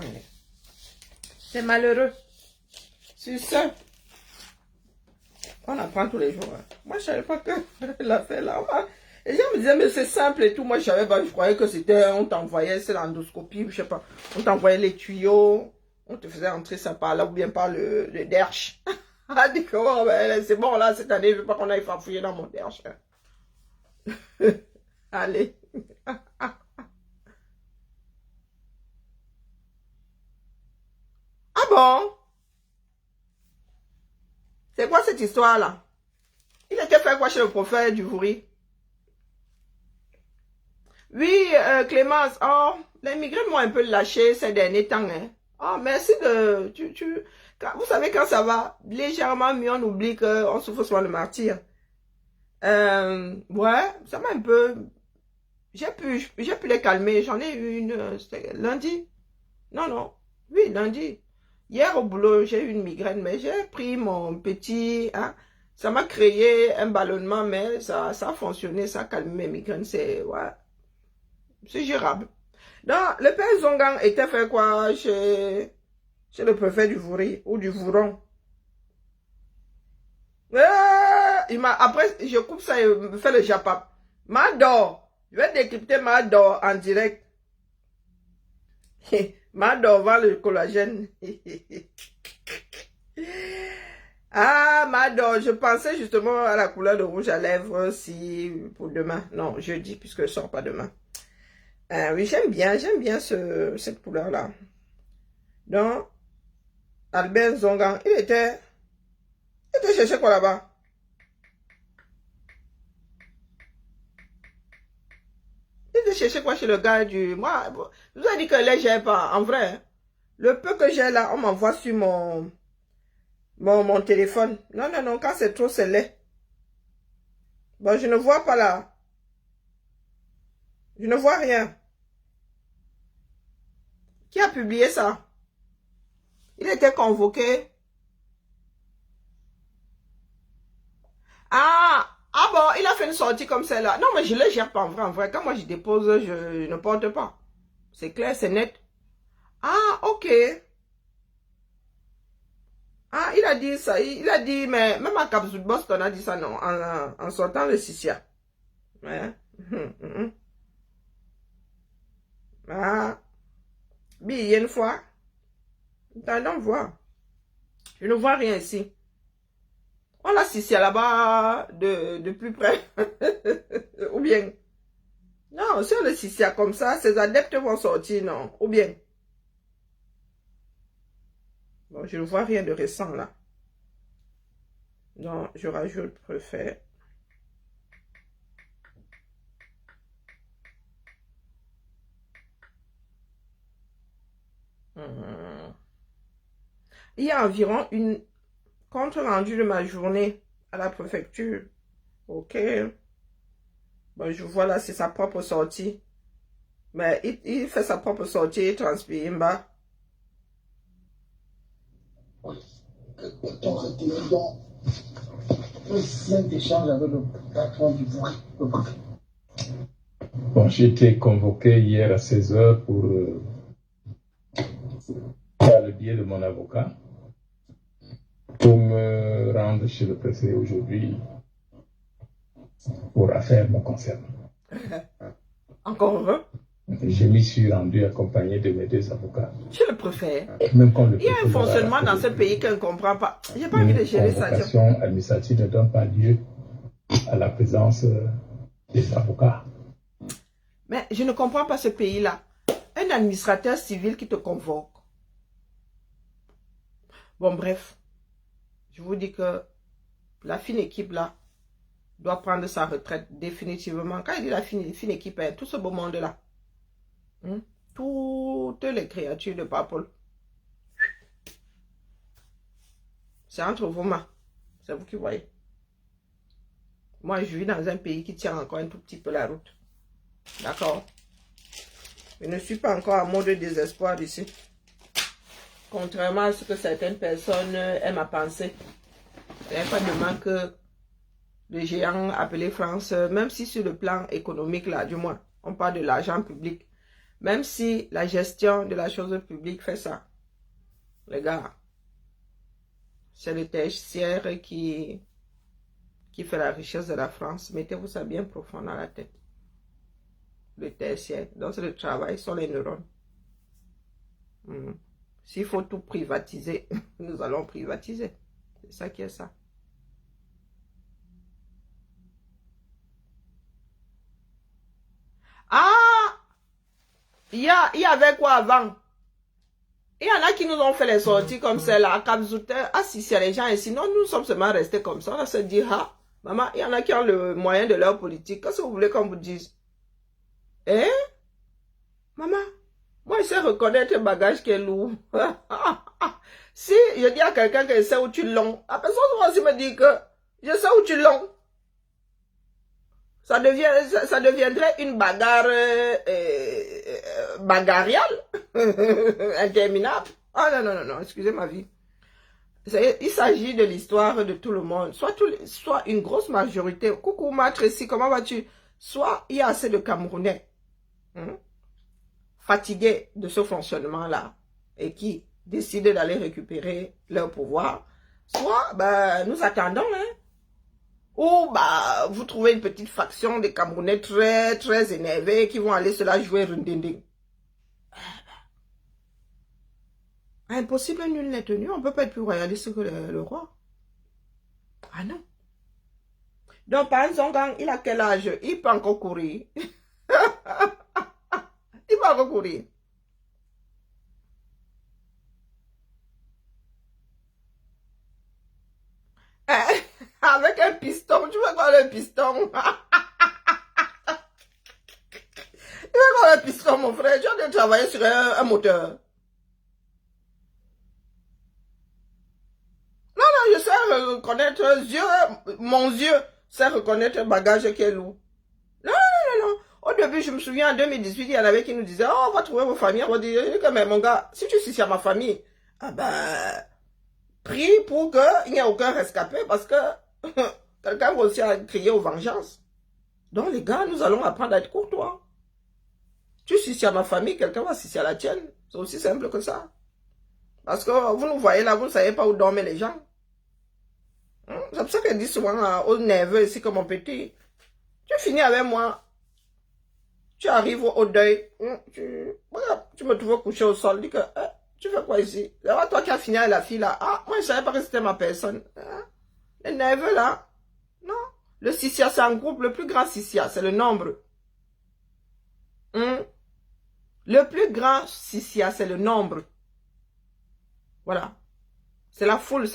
S1: c'est malheureux. C'est ça. On apprend tous les jours. Hein. Moi, je ne savais pas que l'affaire là. Les gens me disaient, mais c'est simple et tout. Moi, je savais pas. Je croyais que c'était, on t'envoyait, c'est l'endoscopie, je sais pas. On t'envoyait les tuyaux. On te faisait entrer ça par là ou bien par le derche. Ah, d'accord, c'est bon, là, cette année, je veux pas qu'on aille farfouiller dans mon derche. Allez. Ah bon? C'est quoi cette histoire-là? Il était fait quoi chez le prophète du Vouri? Oui, Clémence, oh, les migrants m'ont un peu lâché ces derniers temps. Hein. Oh, merci de... vous savez, quand ça va légèrement mieux, on oublie qu'on souffre souvent le martyr. Ouais, ça m'a un peu... J'ai pu les calmer. J'en ai eu une... C'était lundi. Non. Oui, lundi. Hier au boulot, j'ai eu une migraine, mais j'ai pris mon petit... Hein, ça m'a créé un ballonnement, mais ça a fonctionné, ça a calmé mes migraines. C'est... Ouais. C'est gérable. Donc, le père Zongang était fait quoi chez le préfet du Vouri ou du Vouron. Après, je coupe ça et me fait le japap. Mador, je vais décrypter Mador en direct. Mador vend le collagène. Ah, Mador, je pensais justement à la couleur de rouge à lèvres si pour demain. Non, jeudi, puisque je ne sors pas demain. Oui, j'aime bien cette couleur-là. Donc, Albert Zongang, il était cherché quoi là-bas? Il était cherché quoi chez le gars du... Moi, je vous ai dit que là, j'ai pas, en vrai. Le peu que j'ai là, on m'envoie sur mon téléphone. Non, quand c'est trop, c'est laid. Bon, je ne vois pas là. Je ne vois rien. Qui a publié ça? Il était convoqué. Ah bon, il a fait une sortie comme celle-là. Non, mais je ne le gère pas en vrai. Quand moi je dépose, je ne porte pas. C'est clair, c'est net. Ah, ok. Ah, il a dit ça. Il a dit, mais même à Cap Boss, on a dit ça, non, en sortant le Sissia. Ouais. Ah. Il y a une fois. Attends, voir. Je ne vois rien ici. On l'a Sissia là-bas de plus près. Ou bien. Non, si on le Sissia comme ça, ses adeptes vont sortir, non. Ou bien. Bon, je ne vois rien de récent là. Donc, je rajoute préfet. Il y a environ une compte rendu de ma journée à la préfecture. Ok. Bon, je vois là, c'est sa propre sortie. Mais il fait sa propre sortie, il transpire bas.
S3: Bon, j'ai été convoqué hier à 16h pour par le biais de mon avocat pour me rendre chez le préfet aujourd'hui
S4: pour affaires me concernant.
S1: Encore heureux.
S4: Je m'y suis rendu accompagné de mes 2 avocats.
S1: Je le préfère.
S4: Même comme le
S1: Il y a un fonctionnement dans ce pays qu'on ne comprend pas. Je n'ai pas envie de gérer ça.
S4: La convocation administrative ne donne pas lieu à la présence des avocats.
S1: Mais je ne comprends pas ce pays-là. Un administrateur civil qui te convoque. Bon, bref. Je vous dis que la fine équipe là doit prendre sa retraite définitivement. Quand il dit la fine équipe, hein, tout ce beau monde-là. Toutes les créatures de Papol. C'est entre vos mains. C'est vous qui voyez. Moi, je vis dans un pays qui tient encore un tout petit peu la route. D'accord? Je ne suis pas encore en mode désespoir ici. Contrairement à ce que certaines personnes aiment à penser. Il n'y a pas de demain que le géant appelé France, même si sur le plan économique, là, du moins, on parle de l'argent public. Même si la gestion de la chose publique fait ça. Les gars, c'est le tertiaire qui fait la richesse de la France. Mettez-vous ça bien profond dans la tête. Le tertiaire. Donc c'est le travail sur les neurones. S'il faut tout privatiser, nous allons privatiser. C'est ça qui est ça. Ah! Il y avait quoi avant? Il y en a qui nous ont fait les sorties comme celle-là, à Cap-Zouter. Ah, si c'est les gens ici. Non, nous sommes seulement restés comme ça. On va se dire, ah, maman, il y en a qui ont le moyen de leur politique. Qu'est-ce que vous voulez qu'on vous dise? Hein? Maman, moi, je sais reconnaître un bagage qui est lourd. Si je dis à quelqu'un que je sais où tu l'as, la personne va aussi me dire que je sais où tu l'as. Ça deviendrait une bagarre bagarriale, interminable. Ah non, excusez ma vie. Il s'agit de l'histoire de tout le monde. Soit une grosse majorité. Coucou ma Tracy, comment vas-tu? Soit il y a assez de Camerounais fatigués de ce fonctionnement-là et qui décident d'aller récupérer leur pouvoir. Soit nous attendons, hein. Ou vous trouvez une petite faction des Camerounais très, très énervés qui vont aller se la jouer rundinding. Impossible, nul n'est tenu. On ne peut pas être plus royaliste que le roi. Ah non. Donc, par exemple, quand il a quel âge? Il peut encore courir. Il peut encore courir. Avec un piston, tu veux quoi le piston? Tu veux quoi le piston, mon frère? Tu as de travailler sur un moteur. Non, je sais reconnaître mon yeux sait reconnaître un bagage qui est lourd. Non. Au début, je me souviens, en 2018, il y en avait qui nous disaient, oh, on va trouver vos familles. On va dire, mais mon gars, si tu suis à ma famille, prie pour qu'il n'y ait aucun rescapé parce que quelqu'un va aussi crier aux vengeances. Donc les gars, nous allons apprendre à être courtois. Tu suis à ma famille, quelqu'un va sucer à la tienne. C'est aussi simple que ça. Parce que vous nous voyez là, vous ne savez pas où dorment les gens. C'est pour ça qu'elle dit souvent aux nerveux ici comme mon petit. Tu finis avec moi. Tu arrives au deuil. Tu me trouves couché au sol. Dis que... tu fais quoi ici? Là, toi qui as fini avec la fille là. Ah, moi je savais pas que c'était ma personne. Les nerveux là. Non. Le Sissia, c'est un groupe. Le plus grand Sissia, c'est le nombre. Le plus grand Sissia, c'est le nombre. Voilà. C'est la foule.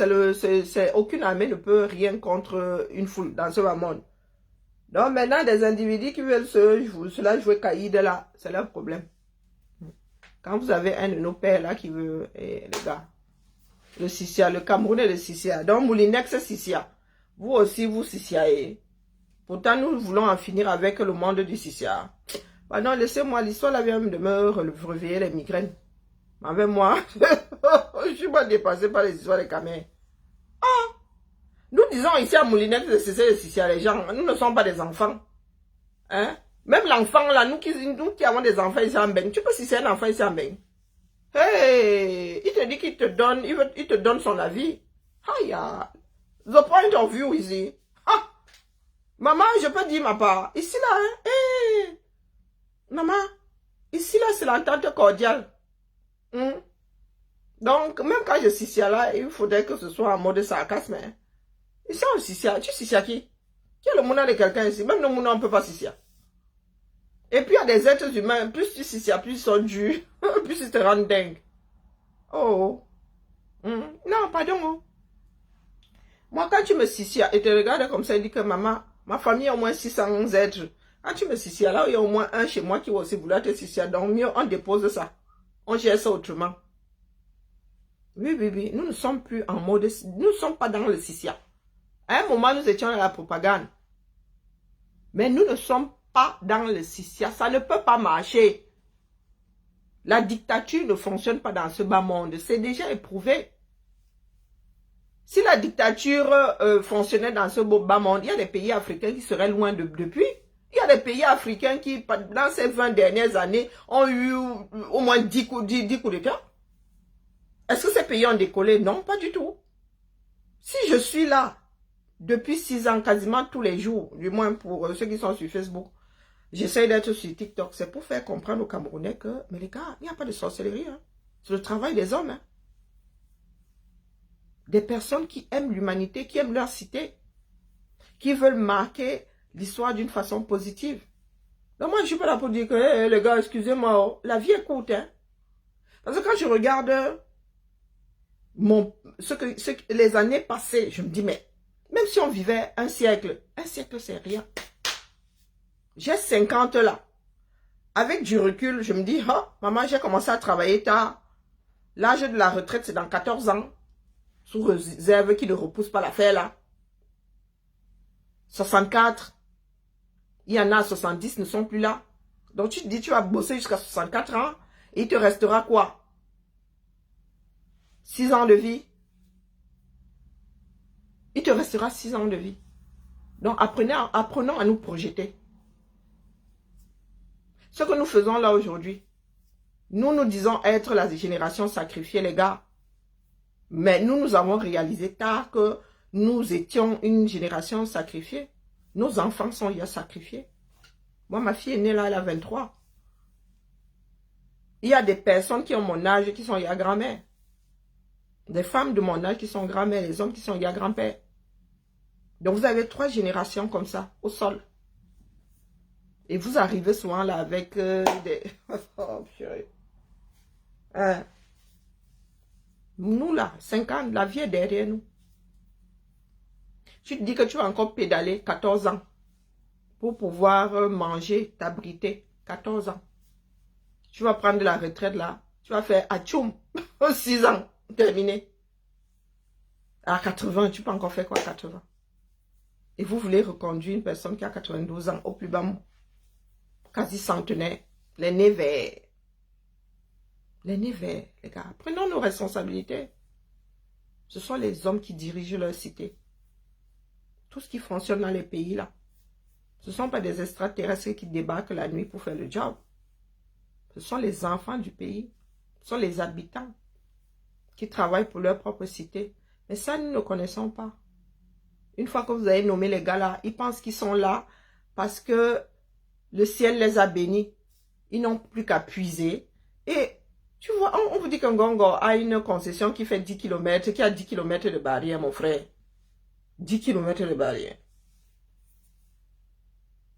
S1: Aucune armée ne peut rien contre une foule dans ce monde. Donc maintenant, des individus qui veulent cela jouer caïd là, c'est leur problème. Quand vous avez un de nos pères là qui veut, les gars, le Sissia, le Camerounais le Sissia, donc Moulinex c'est Sissia, vous aussi vous Sissiaez. Pourtant nous voulons en finir avec le monde du Sissia. Bah non, laissez-moi, l'histoire là vient de me réveiller les migraines. Avec moi, je suis pas dépassé par les histoires des camés. Ah, nous disons ici à Moulinex de Sissia, les gens, nous ne sommes pas des enfants. Hein? Même l'enfant là, nous qui avons des enfants ici en Beng, tu peux si c'est un enfant ici en Beng. Hey, il te dit qu'il te donne, il te donne son avis. The point of view ici. Maman, je peux dire ma part. Ici, là, hein? Maman, ici, là, c'est l'entente cordiale. Donc, même quand je sissia là, il faudrait que ce soit en mode sarcasme. Hein? Ici, on sissia. Tu sissia qui? Qui est le mouna de quelqu'un ici? Même le mouna, on ne peut pas sissia. Et puis, il y a des êtres humains, plus tu sissia, plus ils sont durs, plus ils te rendent dingue. Oh. Non, pardon. Oh. Moi, quand tu me sissia et te regardes comme ça, il dit que maman, ma famille a au moins 600 êtres. Quand tu me sissia là, il y a au moins un chez moi qui va aussi vouloir te sissia. Donc, mieux, on dépose ça. On gère ça autrement. Oui, oui, oui. Nous ne sommes plus en mode... Nous ne sommes pas dans le sissia. À un moment, nous étions dans la propagande. Mais nous ne sommes pas dans le sissia. Ça ne peut pas marcher. La dictature ne fonctionne pas dans ce bas monde. C'est déjà éprouvé. Si la dictature fonctionnait dans ce bas monde, il y a des pays africains qui seraient loin depuis. Il y a des pays africains qui, dans ces 20 dernières années, ont eu au moins 10 coups d'État. Est-ce que ces pays ont décollé? Non, pas du tout. Si je suis là, depuis 6 ans, quasiment tous les jours, du moins pour ceux qui sont sur Facebook, j'essaie d'être sur TikTok, c'est pour faire comprendre aux Camerounais que, mais les gars, il n'y a pas de sorcellerie. Hein. C'est le travail des hommes. Hein. Des personnes qui aiment l'humanité, qui aiment leur cité, qui veulent marquer l'histoire d'une façon positive. Donc moi, je ne suis pas là pour dire que, hey, les gars, excusez-moi, la vie est courte. Hein. Parce que quand je regarde les années passées, je me dis, mais même si on vivait un siècle c'est rien. J'ai 50 là. Avec du recul, je me dis, oh, maman, j'ai commencé à travailler tard. L'âge de la retraite, c'est dans 14 ans. Sous réserve qui ne repousse pas l'affaire là. 64. Il y en a 70 ne sont plus là. Donc tu te dis, tu vas bosser jusqu'à 64 ans. Et il te restera quoi? 6 ans de vie. Il te restera 6 ans de vie. Donc apprenons à nous projeter. Ce que nous faisons là aujourd'hui, nous disons être la génération sacrifiée, les gars. Mais nous avons réalisé tard que nous étions une génération sacrifiée. Nos enfants sont déjà sacrifiés. Moi, ma fille est née là, elle a 23. Il y a des personnes qui ont mon âge qui sont déjà grand-mères. Des femmes de mon âge qui sont grand-mères, les hommes qui sont déjà grands-pères. Donc vous avez 3 générations comme ça, au sol. Et vous arrivez souvent là avec des... Oh, purée. Nous là, 50, la vie est derrière nous. Tu te dis que tu vas encore pédaler 14 ans pour pouvoir manger, t'abriter. 14 ans. Tu vas prendre de la retraite là. Tu vas faire atchoum. 6 ans. Terminé. À 80, tu peux encore faire quoi à 80? Et vous voulez reconduire une personne qui a 92 ans au plus bas mot. Quasi centenaire. Les nez verts. Les nez verts, les gars. Prenons nos responsabilités. Ce sont les hommes qui dirigent leur cité. Tout ce qui fonctionne dans les pays là. Ce ne sont pas des extraterrestres qui débarquent la nuit pour faire le job. Ce sont les enfants du pays. Ce sont les habitants qui travaillent pour leur propre cité. Mais ça, nous ne connaissons pas. Une fois que vous avez nommé les gars là, ils pensent qu'ils sont là parce que le ciel les a bénis. Ils n'ont plus qu'à puiser. Et tu vois, on vous dit qu'un Gongo a une concession qui fait 10 km, qui a 10 km de barrière, mon frère. 10 km de barrière.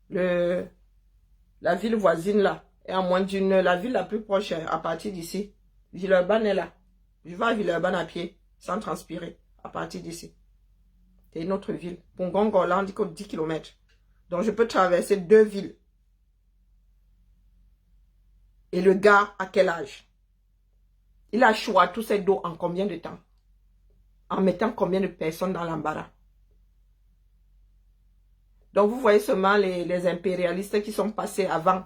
S1: La ville voisine là est à moins d'une... La ville la plus proche à partir d'ici. Villeurbanne est là. Je vais à Villeurbanne à pied, sans transpirer, à partir d'ici. C'est une autre ville. Pour Gongo, là, on dit que 10 km. Donc, je peux traverser 2 villes. Et le gars, à quel âge? Il a choisi tous ces dos en combien de temps? En mettant combien de personnes dans l'embarras? Donc, vous voyez seulement les impérialistes qui sont passés avant.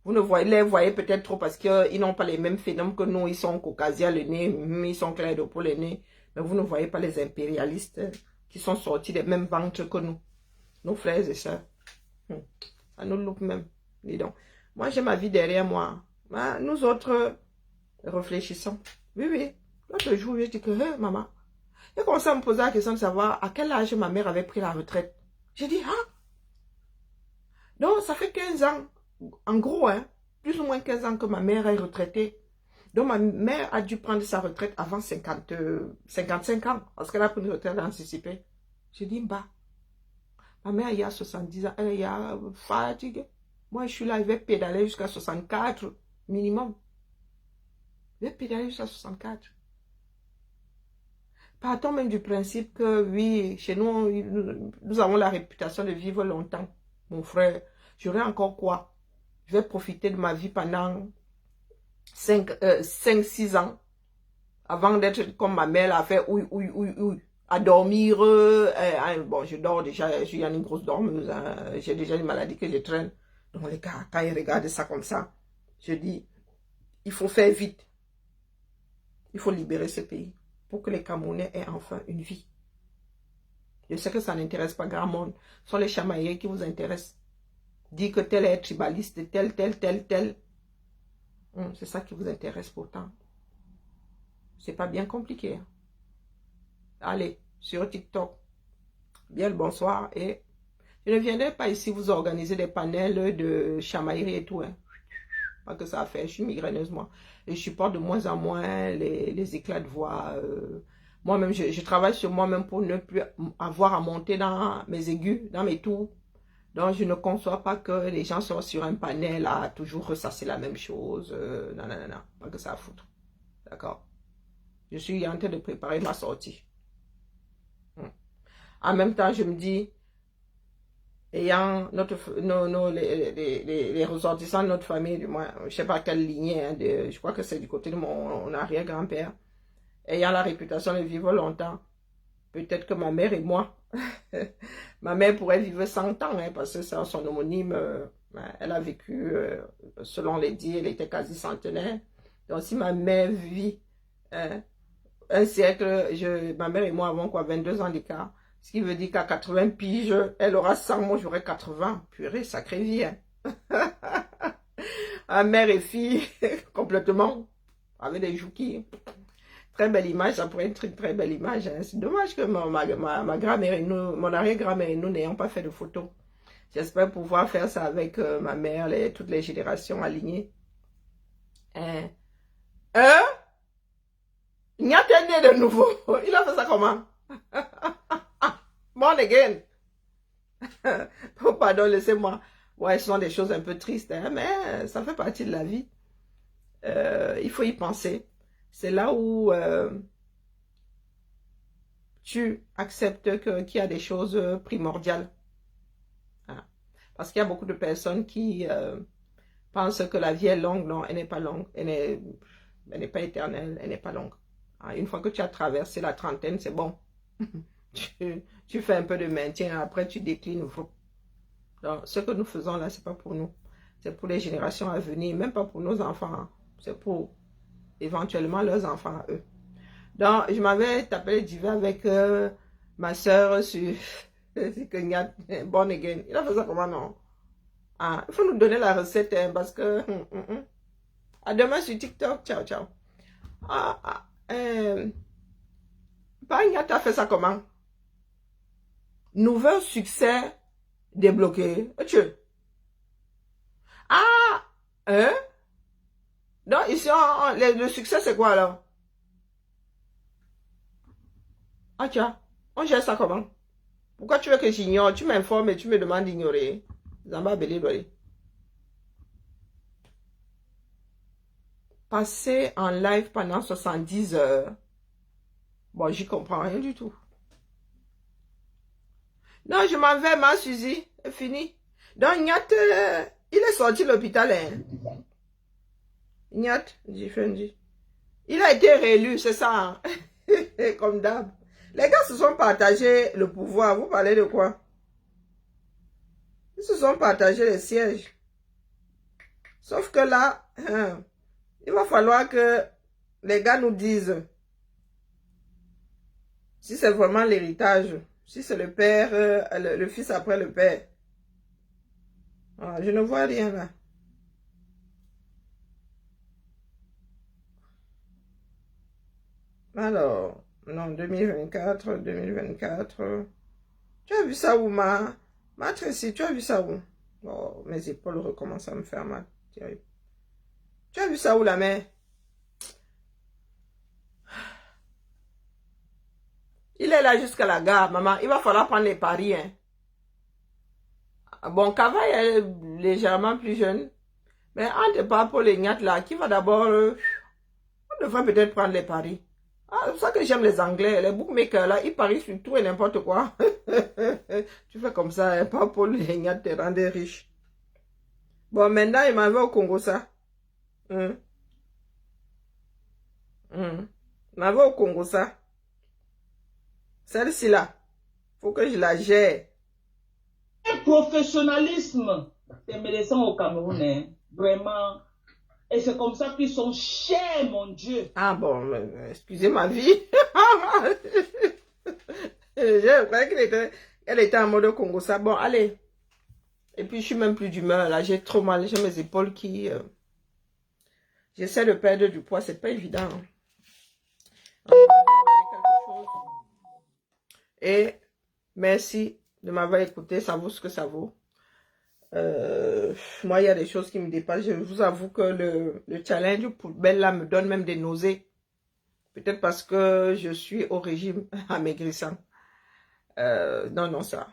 S1: Vous ne voyez, les voyez peut-être trop parce qu'ils n'ont pas les mêmes phénomènes que nous. Ils sont caucasiens, le nez, ils sont clairs de peau, le nez. Mais vous ne voyez pas les impérialistes qui sont sortis des mêmes ventres que nous. Nos frères et sœurs. Ça nous loupe même. Dis donc. Moi, j'ai ma vie derrière moi. Nous autres, réfléchissons. Oui, oui. L'autre jour, je dis que, hey, maman, j'ai commencé à me poser la question de savoir à quel âge ma mère avait pris la retraite. J'ai dit, ah, Donc, ça fait 15 ans, en gros, hein, plus ou moins 15 ans que ma mère est retraitée. Donc, ma mère a dû prendre sa retraite avant 55 ans, parce qu'elle a pris une retraite anticipée. Je dis, bah, ma mère, il y a 70 ans, elle y a fatiguée. Moi, je suis là, je vais pédaler jusqu'à 64 minimum. Je vais pédaler jusqu'à 64. Partons même du principe que, oui, chez nous, nous avons la réputation de vivre longtemps. Mon frère, j'aurai encore quoi? Je vais profiter de ma vie pendant 5-6 ans avant d'être comme ma mère l'a fait, oui, à dormir. Bon, je dors déjà, je suis une grosse dormeuse, hein, j'ai déjà une maladie que je traîne. Donc les gars, quand ils regardent ça comme ça, je dis, il faut faire vite. Il faut libérer ce pays pour que les Camerounais aient enfin une vie. Je sais que ça n'intéresse pas grand monde. Ce sont les chamailleries qui vous intéressent. Dire que tel est tribaliste, tel. C'est ça qui vous intéresse pourtant. C'est pas bien compliqué. Hein. Allez, sur TikTok. Bien le bonsoir. Et je ne viendrai pas ici vous organiser des panels de chamaillerie et tout. Hein. Pas que ça a fait. Je suis migraineuse, moi. Et je supporte de moins en moins les éclats de voix. Moi-même, je travaille sur moi-même pour ne plus avoir à monter dans mes aigus, dans mes tours. Donc, je ne conçois pas que les gens soient sur un panel à toujours ressasser la même chose. Non. Pas que ça à foutre. D'accord? Je suis en train de préparer ma sortie. En même temps, je me dis, ayant les ressortissants de notre famille, du moins, je ne sais pas quelle lignée, hein, je crois que c'est du côté de mon arrière-grand-père, ayant la réputation de vivre longtemps, peut-être que ma mère et moi, ma mère pourrait vivre 100 ans, hein, parce que c'est son homonyme, elle a vécu, selon les dits, elle était quasi centenaire. Donc si ma mère vit un siècle, ma mère et moi avons quoi, 22 ans d'écart. Ce qui veut dire qu'à 80 piges, elle aura 100, moi j'aurai 80. Purée, sacrée vie. Hein. Mère et fille, complètement, avec des jouquis. Très belle image, ça pourrait être une très belle image. Hein. C'est dommage que ma grand-mère et nous, mon arrière-grand-mère et nous n'ayons pas fait de photos. J'espère pouvoir faire ça avec ma mère, toutes les générations alignées. Il y a né de nouveau. Il a fait ça comment? Born again. Oh, pardon, laissez-moi. Ouais, ce sont des choses un peu tristes, hein, mais ça fait partie de la vie. Il faut y penser. C'est là où tu acceptes qu'il y a des choses primordiales. Hein. Parce qu'il y a beaucoup de personnes qui pensent que la vie est longue. Non, elle n'est pas longue. Elle n'est pas éternelle. Elle n'est pas longue. Hein, une fois que tu as traversé la trentaine, c'est bon. tu fais un peu de maintien, après tu déclines. Donc, ce que nous faisons là, c'est pas pour nous. C'est pour les générations à venir, même pas pour nos enfants. Hein. C'est pour éventuellement leurs enfants à eux. Donc, je m'avais tapé les divers avec ma soeur sur Born Again. Il a fait ça comment, non? Ah, il faut nous donner la recette, hein, parce que... À demain sur TikTok. Ciao, ciao. Bagna, tu as fait ça comment? Nouveau succès débloqué. Ah! Hein? Donc, ici, le succès, c'est quoi, alors? Ah, tiens, on gère ça comment? Pourquoi tu veux que j'ignore? Tu m'informes et tu me demandes d'ignorer. Zamba Belé. Passer en live pendant 70 heures. Bon, j'y comprends rien du tout. Non, je m'en vais, ma Suzy. C'est fini. Donc, Niat, il est sorti de l'hôpital. Hein? Niat, il a été réélu, c'est ça. Hein? Comme d'hab. Les gars se sont partagés le pouvoir. Vous parlez de quoi? Ils se sont partagés les sièges. Sauf que là, hein, il va falloir que les gars nous disent si c'est vraiment l'héritage. Si c'est le père, le fils après le père. Ah, je ne vois rien là. Alors, non, 2024. Tu as vu ça où, ma Tracy, tu as vu ça où? Oh, mes épaules recommencent à me faire mal. Terrible. Tu as vu ça où la mère? Il est là jusqu'à la gare, maman. Il va falloir prendre les paris. Hein. Bon, Kava est légèrement plus jeune. Mais entre Paul et Niat là, qui va d'abord... on devrait peut-être prendre les paris. Ah, c'est pour ça que j'aime les Anglais. Les bookmakers là, ils parient sur tout et n'importe quoi. Tu fais comme ça, hein, Paul et Niat te rendent riche. Bon, maintenant, il m'en va au Congo ça. Il m'en va au Congo ça. Celle-ci là, faut que je la gère.
S5: Professionnalisme des médecins au Cameroun, hein. Vraiment. Et c'est comme ça qu'ils sont chers, mon Dieu.
S1: Ah bon, excusez ma vie. Je croyais qu'elle était en mode Congo ça. Bon, allez. Et puis je suis même plus d'humeur là. J'ai trop mal. J'ai mes épaules qui... J'essaie de perdre du poids. C'est pas évident. Et merci de m'avoir écouté. Ça vaut ce que ça vaut. Moi, il y a des choses qui me dépassent. Je vous avoue que le challenge poubelle là me donne même des nausées. Peut-être parce que je suis au régime amaigrissant. Non, ça.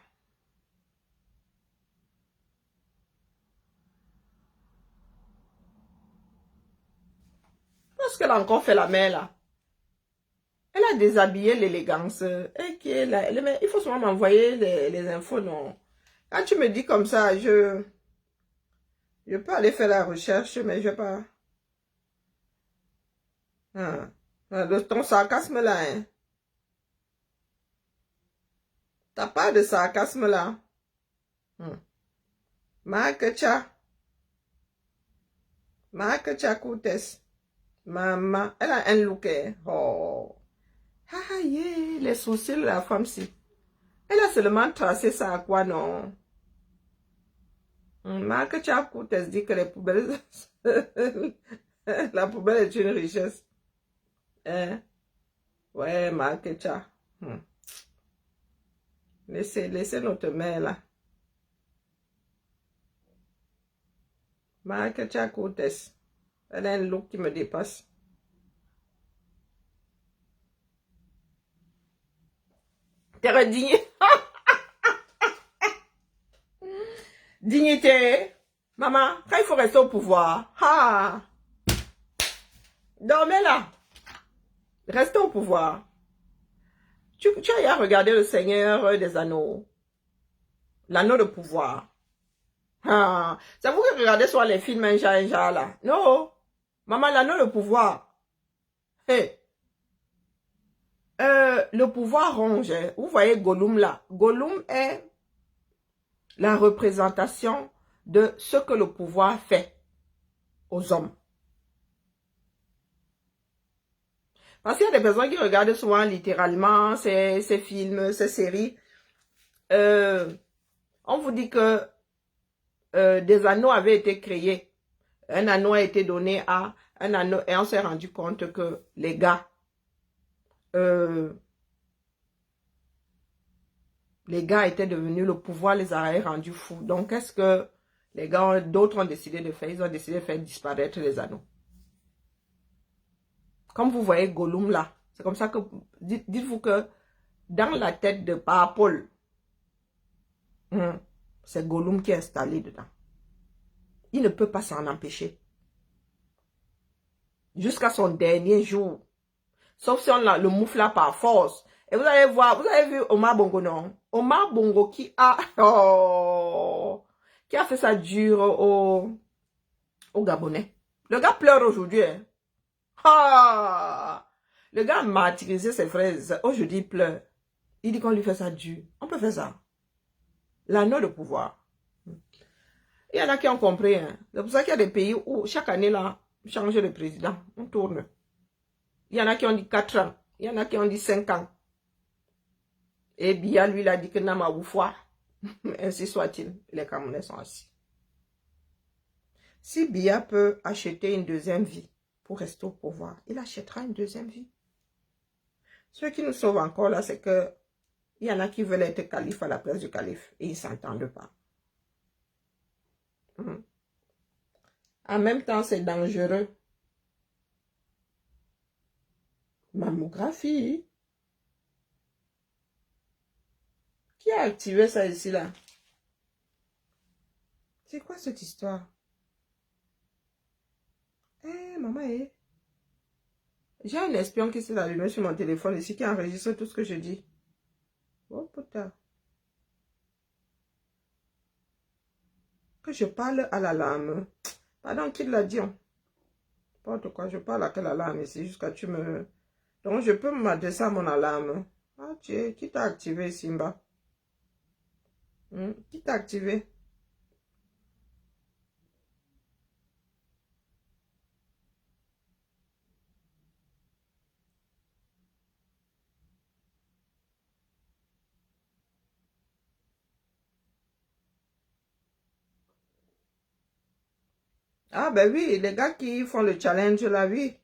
S1: Parce qu'elle a encore fait la mère là. Elle a déshabillé l'élégance. Il faut seulement m'envoyer les infos, non. Quand tu me dis comme ça, je peux aller faire la recherche, mais je vais pas. Ton sarcasme là, hein. T'as pas de sarcasme là. Marc Koutes. Maman, elle a un look. Oh. Ah, yeah, les sourcils de la femme-ci. Elle a seulement tracé ça à quoi, non? Marc Koutes dit que les poubelles... La poubelle est une richesse. Hein? Ouais, Marc Laissez notre mère là. Marc Koutes. Elle a un look qui me dépasse. T'es digne. Dignité. Maman, quand il faut rester au pouvoir. Ah. Dormez là. Restez au pouvoir. Tu as regardé le Seigneur des Anneaux. L'anneau de pouvoir. Ah. C'est vous qui regardez sur les films un genre là. Non. Maman, l'anneau de pouvoir. Hey. Le pouvoir ronge. Vous voyez Gollum là. Gollum est la représentation de ce que le pouvoir fait aux hommes. Parce qu'il y a des personnes qui regardent souvent littéralement ces films, ces séries. On vous dit que des anneaux avaient été créés. Un anneau a été donné à un anneau et on s'est rendu compte que les gars, étaient devenus, le pouvoir les a rendus fous. Donc, qu'est-ce que les gars, d'autres ont décidé de faire? Ils ont décidé de faire disparaître les anneaux. Comme vous voyez Gollum là, c'est comme ça que, dites-vous que dans la tête de Paul, c'est Gollum qui est installé dedans. Il ne peut pas s'en empêcher. Jusqu'à son dernier jour. Sauf si on le moufle là par force. Et vous allez voir, vous avez vu Omar Bongo, non? Omar Bongo qui a fait ça dur au Gabonais. Le gars pleure aujourd'hui. Hein. Ah! Le gars a martyrisé ses fraises. Aujourd'hui, il pleure. Il dit qu'on lui fait ça dur. On peut faire ça. L'anneau de pouvoir. Il y en a qui ont compris. Hein. C'est pour ça qu'il y a des pays où chaque année, là, on change de président. On tourne. Il y en a qui ont dit 4 ans. Il y en a qui ont dit 5 ans. Et Biya, lui, il a dit que Nama Oufoua. Ainsi soit-il. Les Camerounais sont assis. Si Biya peut acheter une deuxième vie pour rester au pouvoir, il achètera une deuxième vie. Ce qui nous sauve encore là, c'est que il y en a qui veulent être calife à la place du calife et ils ne s'entendent pas. En même temps, c'est dangereux. Mammographie. Qui a activé ça ici, là? C'est quoi cette histoire? Eh, maman, j'ai un espion qui s'est allumé sur mon téléphone ici, qui enregistre tout ce que je dis. Oh, putain. Que je parle à l'alarme. Pardon, qui l'a dit? N'importe quoi, je parle à quelle alarme ici, jusqu'à tu me... Donc, je peux m'adresser à mon alarme. Ah, qui t'a activé, Simba? Qui t'a activé? Ah, ben oui, les gars qui font le challenge, là, oui.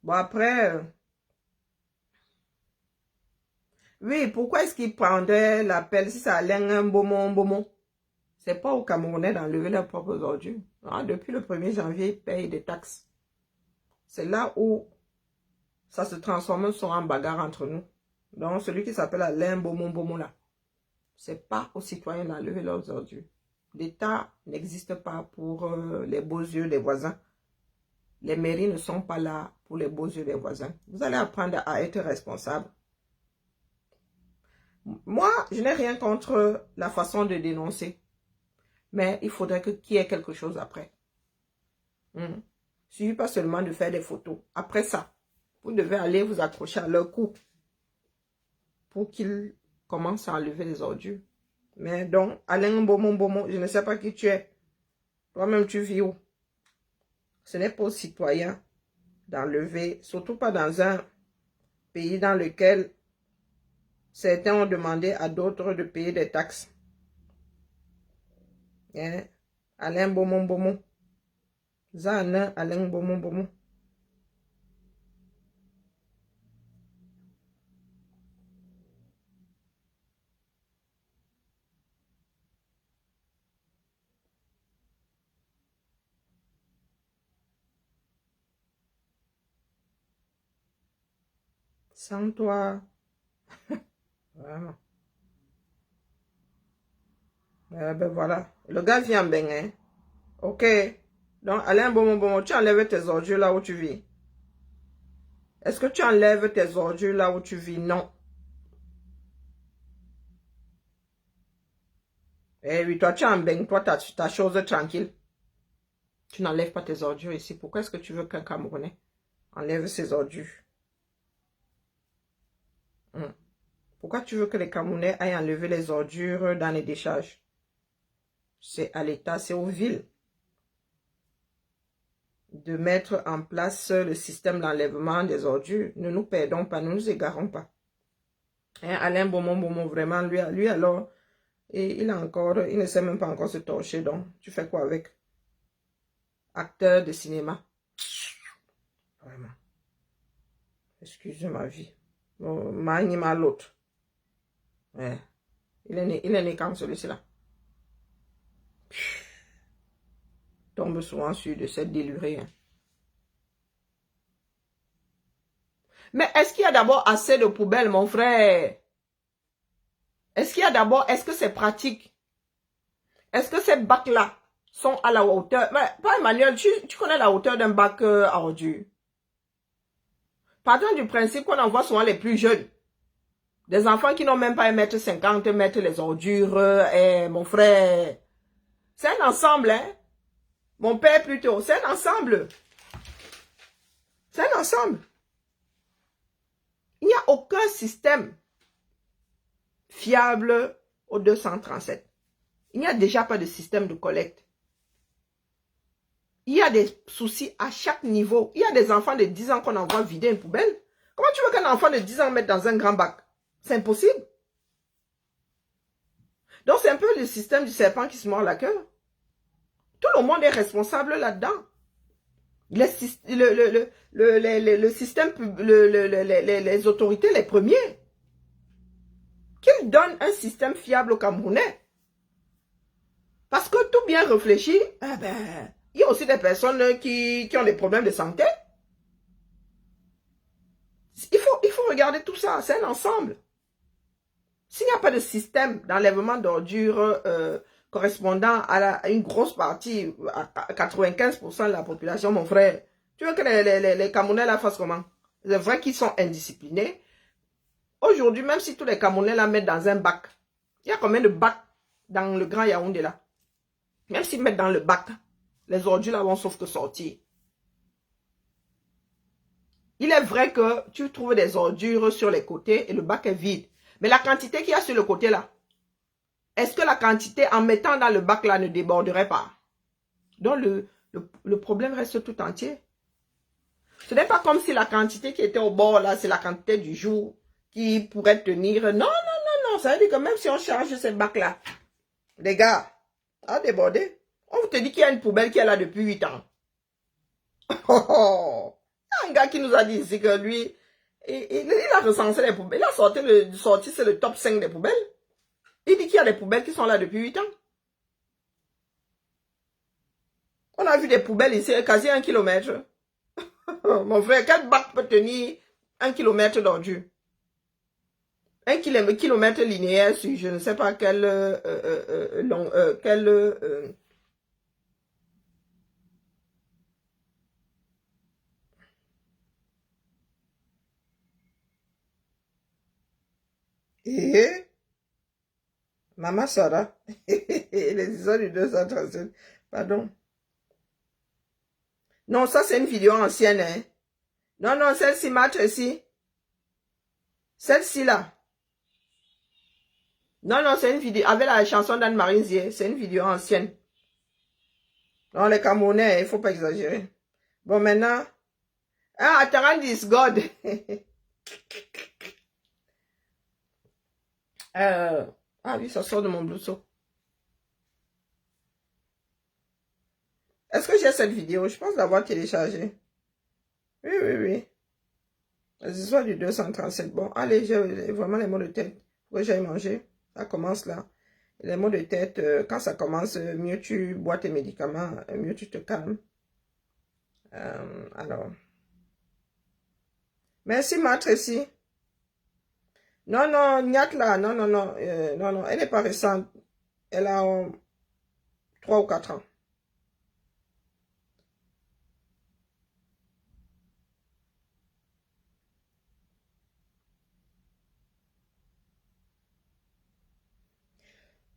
S1: Bon, après... Oui, pourquoi est-ce qu'ils prendraient l'appel si ça allait un beaumont? C'est pas aux Camerounais d'enlever leurs propres ordures. Ah, depuis le 1er janvier, ils payent des taxes. C'est là où ça se transforme soit en bagarre entre nous. Donc, celui qui s'appelle Alain Beaumont là, c'est pas aux citoyens d'enlever leurs ordures. L'État n'existe pas pour les beaux yeux des voisins. Les mairies ne sont pas là pour les beaux yeux des voisins. Vous allez apprendre à être responsable. Moi, je n'ai rien contre la façon de dénoncer. Mais il faudrait qu'il y ait quelque chose après. Il ne suffit pas seulement de faire des photos. Après ça, vous devez aller vous accrocher à leur cou pour qu'ils commencent à enlever les ordures. Mais donc, Alain Beaumont, je ne sais pas qui tu es. Toi-même, tu vis où? Ce n'est pas aux citoyens d'enlever, surtout pas dans un pays dans lequel certains ont demandé à d'autres de payer des taxes. Hein? Alain Beaumont. Zana Alain Beaumont. Sans toi. Vraiment. Ben voilà. Le gars vient bien, hein. Ok. Donc, Alain Beaumont, tu enlèves tes ordures là où tu vis. Est-ce que tu enlèves tes ordures là où tu vis? Non. Eh oui, toi, tu en baignes. Toi, ta chose tranquille. Tu n'enlèves pas tes ordures ici. Pourquoi est-ce que tu veux qu'un Camerounais enlève ses ordures? Pourquoi tu veux que les Camerounais aillent enlever les ordures dans les décharges? C'est à l'État, c'est aux villes de mettre en place le système d'enlèvement des ordures. Ne nous perdons pas, ne nous égarons pas. Hein, Alain Beaumont, vraiment, lui alors, et il ne sait même pas encore se torcher. Donc, tu fais quoi avec? Acteur de cinéma. Vraiment. Excusez ma vie. Ma l'autre. Ouais. Il est né quand celui-là. Tombe souvent sur de cette délurée. Hein. Mais est-ce qu'il y a d'abord assez de poubelles, mon frère? Est-ce qu'il y a d'abord, est-ce que c'est pratique? Est-ce que ces bacs-là sont à la hauteur? Mais, pas Emmanuel, tu connais la hauteur d'un bac à ordures. Partons du principe qu'on envoie souvent les plus jeunes. Des enfants qui n'ont même pas 1,50 m mettre les ordures. Mon frère, c'est un ensemble, hein? Mon père plutôt, c'est un ensemble. C'est un ensemble. Il n'y a aucun système fiable au 237. Il n'y a déjà pas de système de collecte. Il y a des soucis à chaque niveau. Il y a des enfants de 10 ans qu'on envoie vider une poubelle. Comment tu veux qu'un enfant de 10 ans mette dans un grand bac? C'est impossible. Donc c'est un peu le système du serpent qui se mord la queue. Tout le monde est responsable là-dedans. Le système, les autorités, les premiers. Qu'ils donnent un système fiable aux Camerounais. Parce que tout bien réfléchi, eh ben, il y a aussi des personnes qui ont des problèmes de santé. Il faut regarder tout ça, c'est un ensemble. S'il n'y a pas de système d'enlèvement d'ordures correspondant à une grosse partie, à 95% de la population, mon frère, tu veux que les Camerounais là fassent comment? C'est vrai qu'ils sont indisciplinés. Aujourd'hui, même si tous les Camerounais la mettent dans un bac, il y a combien de bacs dans le Grand Yaoundé là? Même s'ils mettent dans le bac, les ordures là vont sauf que sortir. Il est vrai que tu trouves des ordures sur les côtés et le bac est vide. Mais la quantité qu'il y a sur le côté là, est-ce que la quantité en mettant dans le bac là ne déborderait pas? Donc le problème reste tout entier. Ce n'est pas comme si la quantité qui était au bord là, c'est la quantité du jour qui pourrait tenir. Non, non, non, non. Ça veut dire que même si on charge ces bacs là, les gars, à déborder. On vous te dit qu'il y a une poubelle qui est là depuis 8 ans. Oh, oh. Il y a un gars qui nous a dit ici que lui, il a recensé les poubelles. Il a sorti c'est le top 5 des poubelles. Il dit qu'il y a des poubelles qui sont là depuis 8 ans. On a vu des poubelles ici, quasi 1 kilomètre. Mon frère, quel bac peut tenir 1 kilomètre d'ordure? 1 kilomètre linéaire sur je ne sais pas quel et Maman Sarah, les histoires du 237, pardon. Non, ça c'est une vidéo ancienne, hein. Non, non, celle-ci, match ici. Celle-ci là. Non, non, c'est une vidéo, avec la chanson d'Anne-Marie Zier, c'est une vidéo ancienne. Non, les Camerounais, il ne faut pas exagérer. Bon, maintenant, ah, Tarandis, God. Ah oui, ça sort de mon blouson. Est-ce que j'ai cette vidéo? Je pense l'avoir téléchargée. Oui, oui, oui. Les histoires du 237. Bon, allez, j'ai vraiment les mots de tête. Faut que j'aille manger. Ça commence là. Les mots de tête, quand ça commence, mieux tu bois tes médicaments, mieux tu te calmes. Alors. Merci, ma Tracy. Non, non, Niat là, non, non, non, non, non, elle n'est pas récente. Elle a 3 ou 4 ans.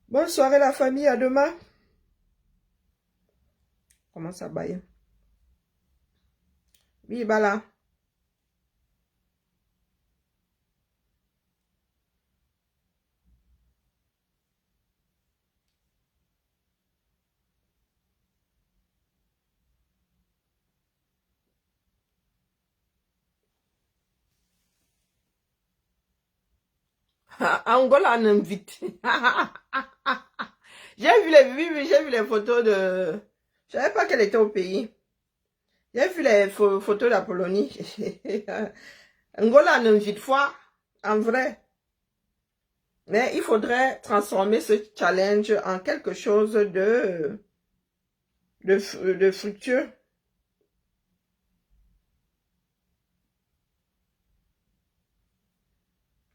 S1: Bonne soirée la famille, à demain. Comment ça baille? Oui, bah là. Angola en invite. J'ai vu les photos de... Je savais pas qu'elle était au pays. J'ai vu les photos d'Apollonie. Angola en invite fois, en vrai. Mais il faudrait transformer ce challenge en quelque chose de fructueux.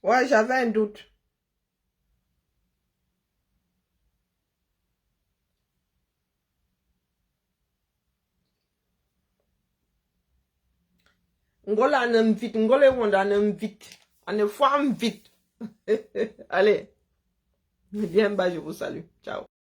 S1: Ouais, j'avais un doute. Ngola en invite, Ngola en invite. En une fois, invite. Allez. Bien bas, je vous salue. Ciao.